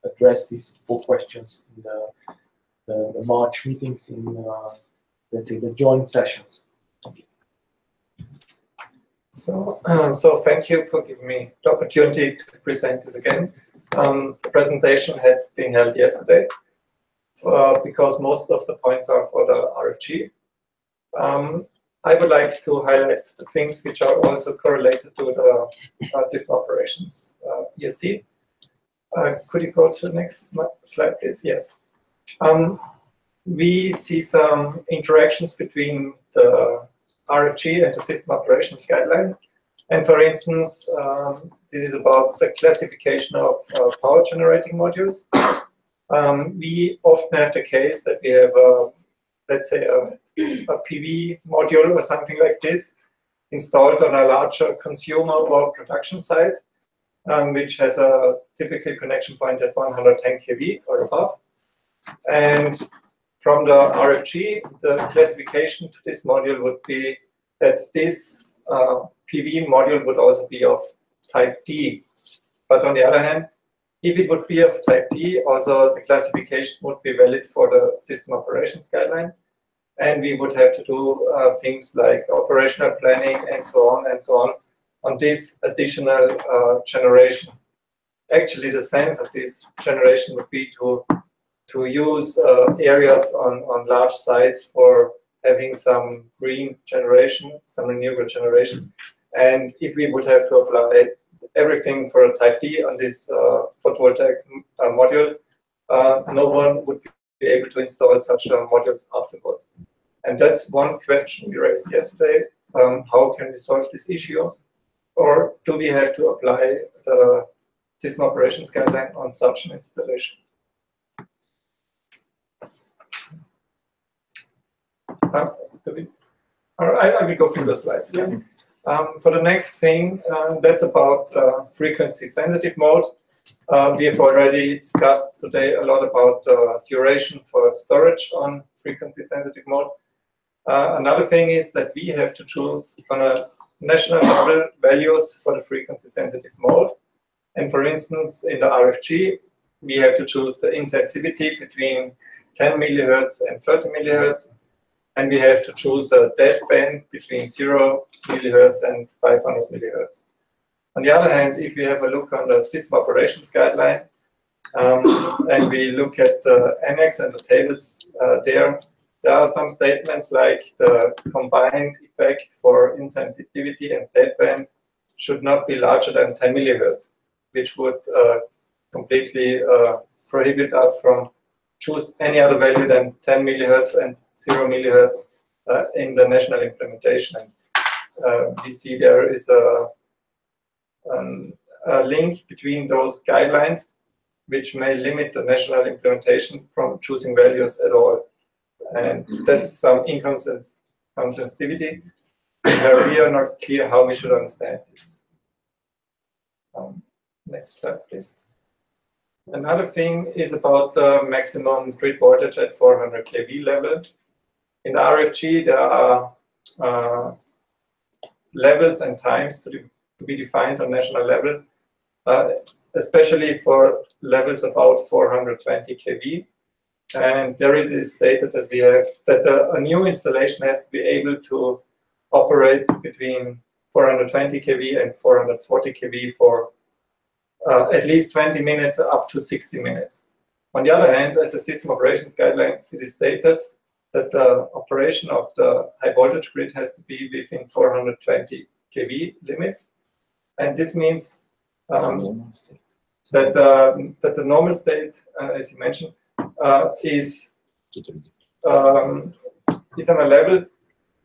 S2: address these 4 questions in the March meetings in let's say the joint sessions. Thank you.
S19: So thank you for giving me the opportunity to present this again. The presentation has been held yesterday because most of the points are for the RFG. I would like to highlight the things which are also correlated to the system operations ESC. Could you go to the next slide, please? Yes. We see some interactions between the RFG and the system operations guideline. And for instance, this is about the classification of power generating modules. We often have the case that we have, let's say, a PV module or something like this installed on a larger consumer or production site, which has a typical connection point at 110 kV or above. And from the RFG, the classification to this module would be that this PV module would also be of type D. But on the other hand, if it would be of type D, also the classification would be valid for the system operations guideline. And we would have to do things like operational planning and so on this additional generation. Actually, the sense of this generation would be to use areas on large sites for having some green generation, some renewable generation. And if we would have to apply everything for a type D on this photovoltaic module, no one would be able to install such modules afterwards. And that's one question we raised yesterday. How can we solve this issue? Or do we have to apply the system operations guideline on such an installation? I will go through the slides again. For the next thing, that's about frequency sensitive mode. We have already discussed today a lot about duration for storage on frequency sensitive mode. Another thing is that we have to choose on a national level values for the frequency sensitive mode. And for instance, in the RFG, we have to choose the insensitivity between 10 millihertz and 30 millihertz. And we have to choose a deadband between 0 millihertz and 500 millihertz. On the other hand, if we have a look on the system operations guideline, and we look at the annex and the tables there are some statements like the combined effect for insensitivity and deadband should not be larger than 10 millihertz, which would completely prohibit us from choose any other value than 10 millihertz and 0 millihertz in the national implementation. And we see there is a link between those guidelines, which may limit the national implementation from choosing values at all. And that's some inconsistency. We are not clear how we should understand this. Next slide, please. Another thing is about the maximum grid voltage at 400 kV level. In the RFG, there are levels and times to be defined on national level, especially for levels about 420 kV. And there it is stated that we have that a new installation has to be able to operate between 420 kV and 440 kV for at least 20 minutes up to 60 minutes. On the other hand, at the system operations guideline, it is stated that the operation of the high voltage grid has to be within 420 kV limits. And this means that the normal state, as you mentioned, is on a level,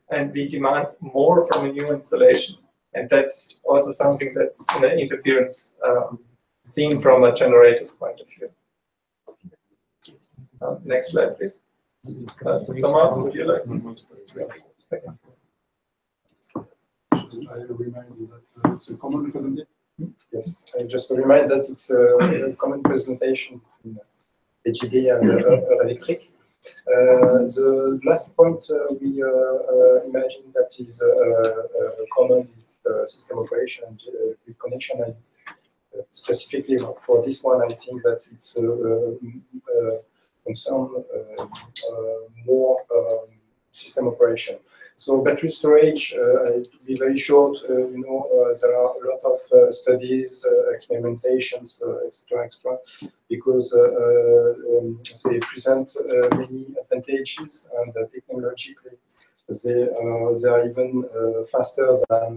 S19: and we demand more from a new installation. And that's also something that's an interference seen from a generator's point of view. Next slide, please. Thomas, would you like? Okay.
S20: Just I remind you that it's a common presentation. Yes, just to remind that it's a common presentation in HED and electric. The last point we imagine that is common with system operation and with connection. And specifically for this one, I think that it's concern more system operation. So battery storage, to be very short, there are a lot of studies, experimentations, etc., because they present many advantages, and technologically they are even faster than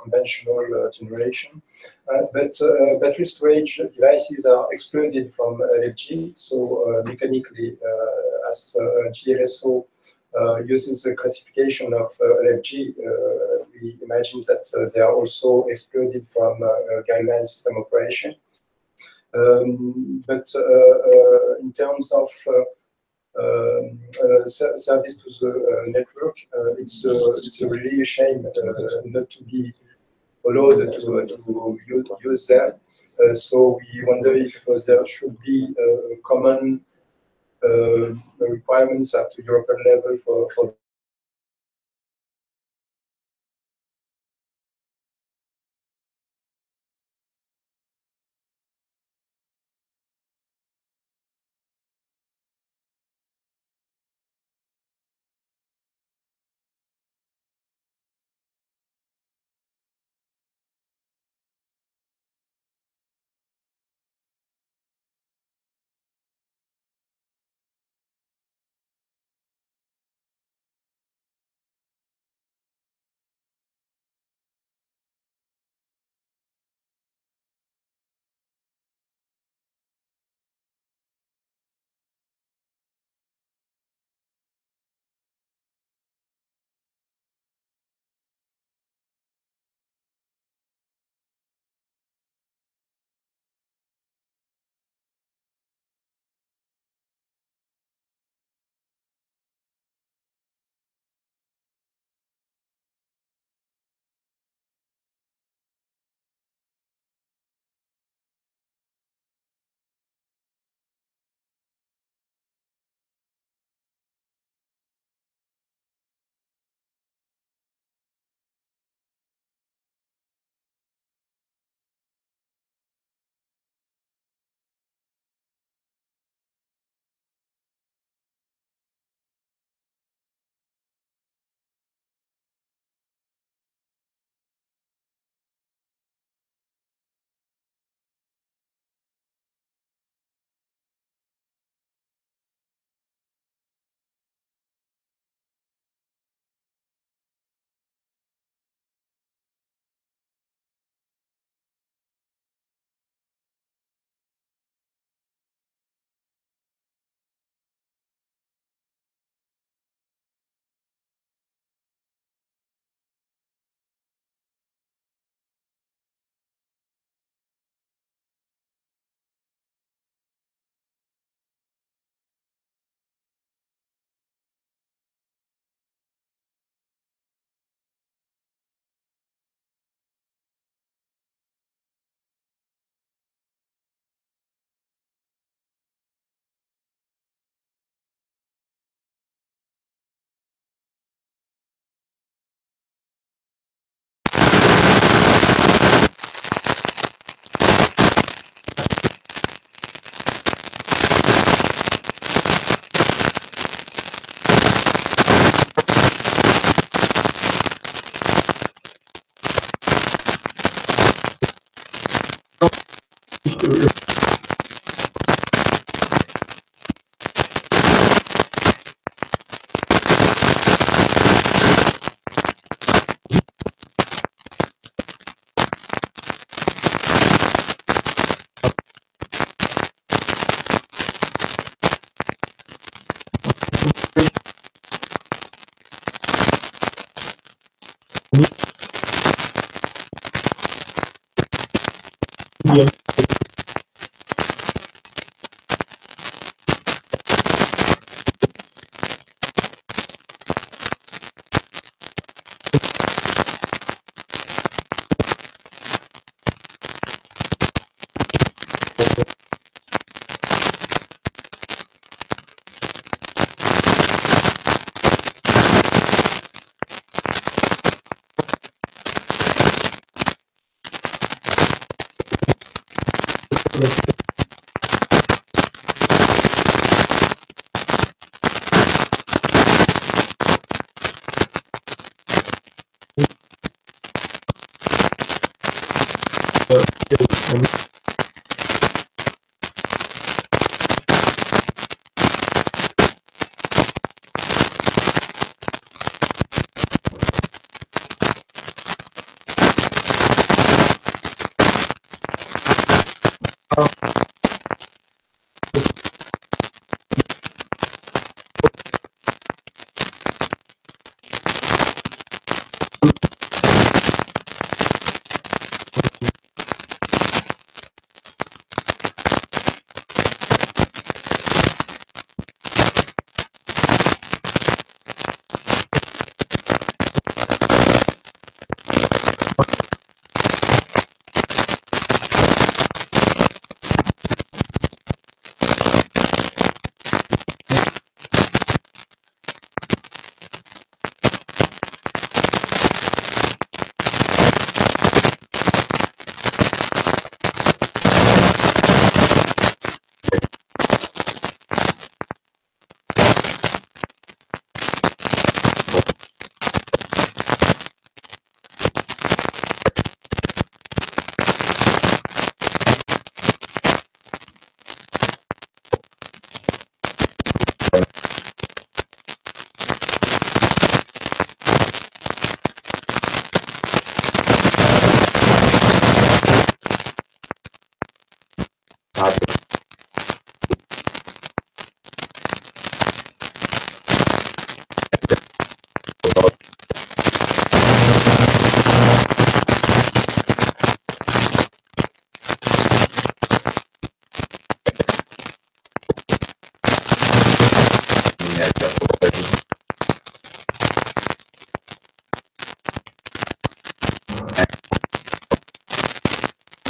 S20: conventional generation. But battery storage devices are excluded from LFG, so mechanically, as GLSO uses the classification of LFG, we imagine that they are also excluded from guideline system operation. But in terms of service to the network, it's really a shame not to be allowed to use them. So we wonder if there should be common requirements at the European level for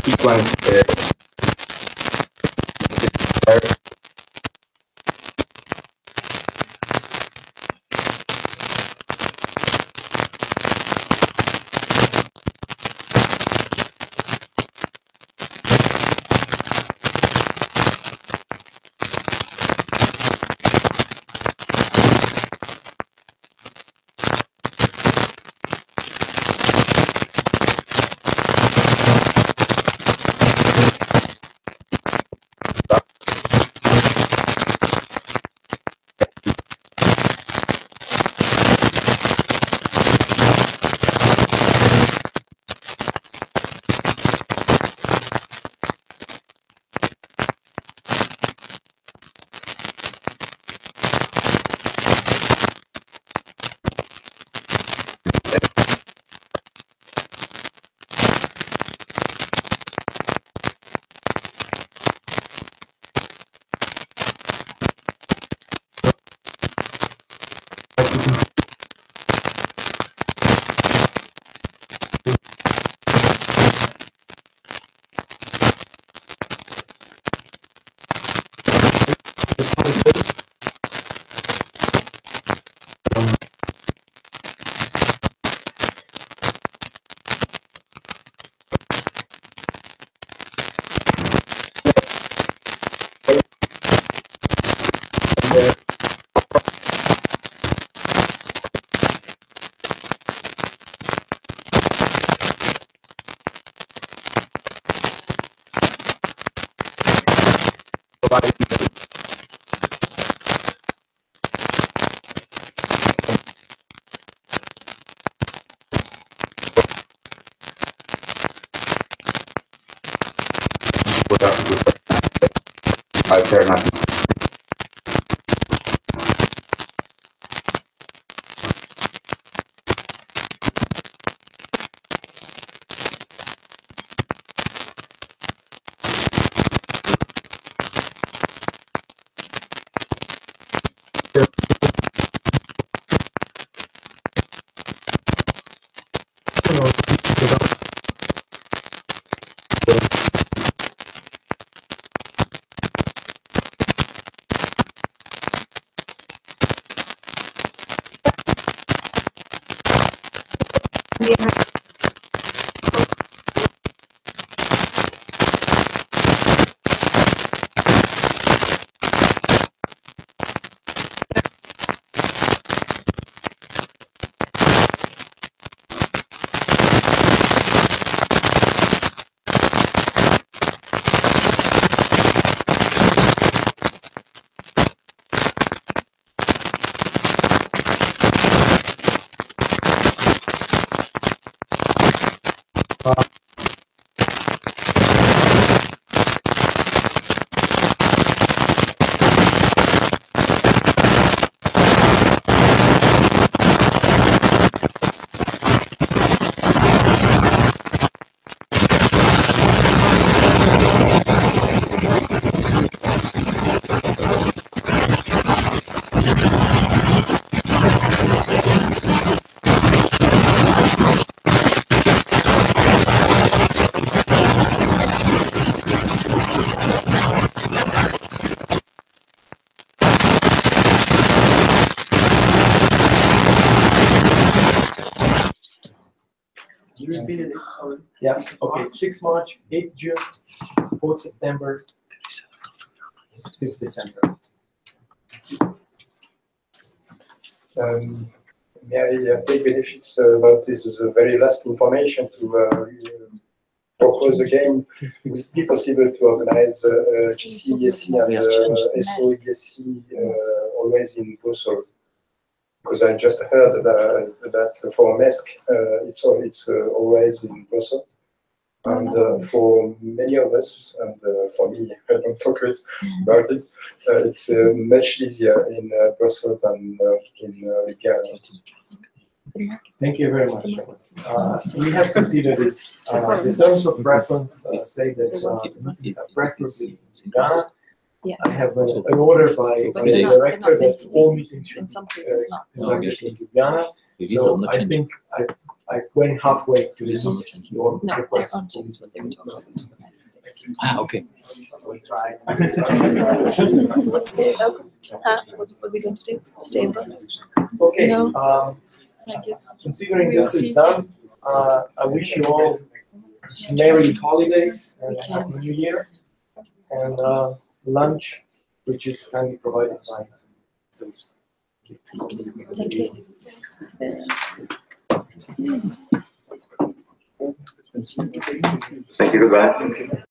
S18: Sequence alternatives.
S2: repeat it? Yeah, okay, 6 March, 8 June, 4th September, 5th December.
S20: May I take benefits about this very last information to propose again, would it be possible to organize GC-ESC and ENTSO-E always in Brussels? Because I just heard that for MESC, it's always in Brussels. And for many of us, and for me, I don't talk about it, it's much easier in Brussels than in Ghana.
S2: Thank you very much. We have considered this. The terms of reference say that meetings are preferably in Ghana.
S4: Yeah.
S2: I have an order by the director that all meetings should be conducted in Ghana. So I think I went halfway to this your request.
S13: Okay.
S2: We'll try.
S4: So what's the outcome? What are we going to do? Stay in Brussels?
S2: Okay.
S4: No.
S2: Considering this is done, I wish you all merry holidays and a happy New Year, and lunch, which is kindly provided by some.
S4: Thank you.
S11: Thank you, goodbye.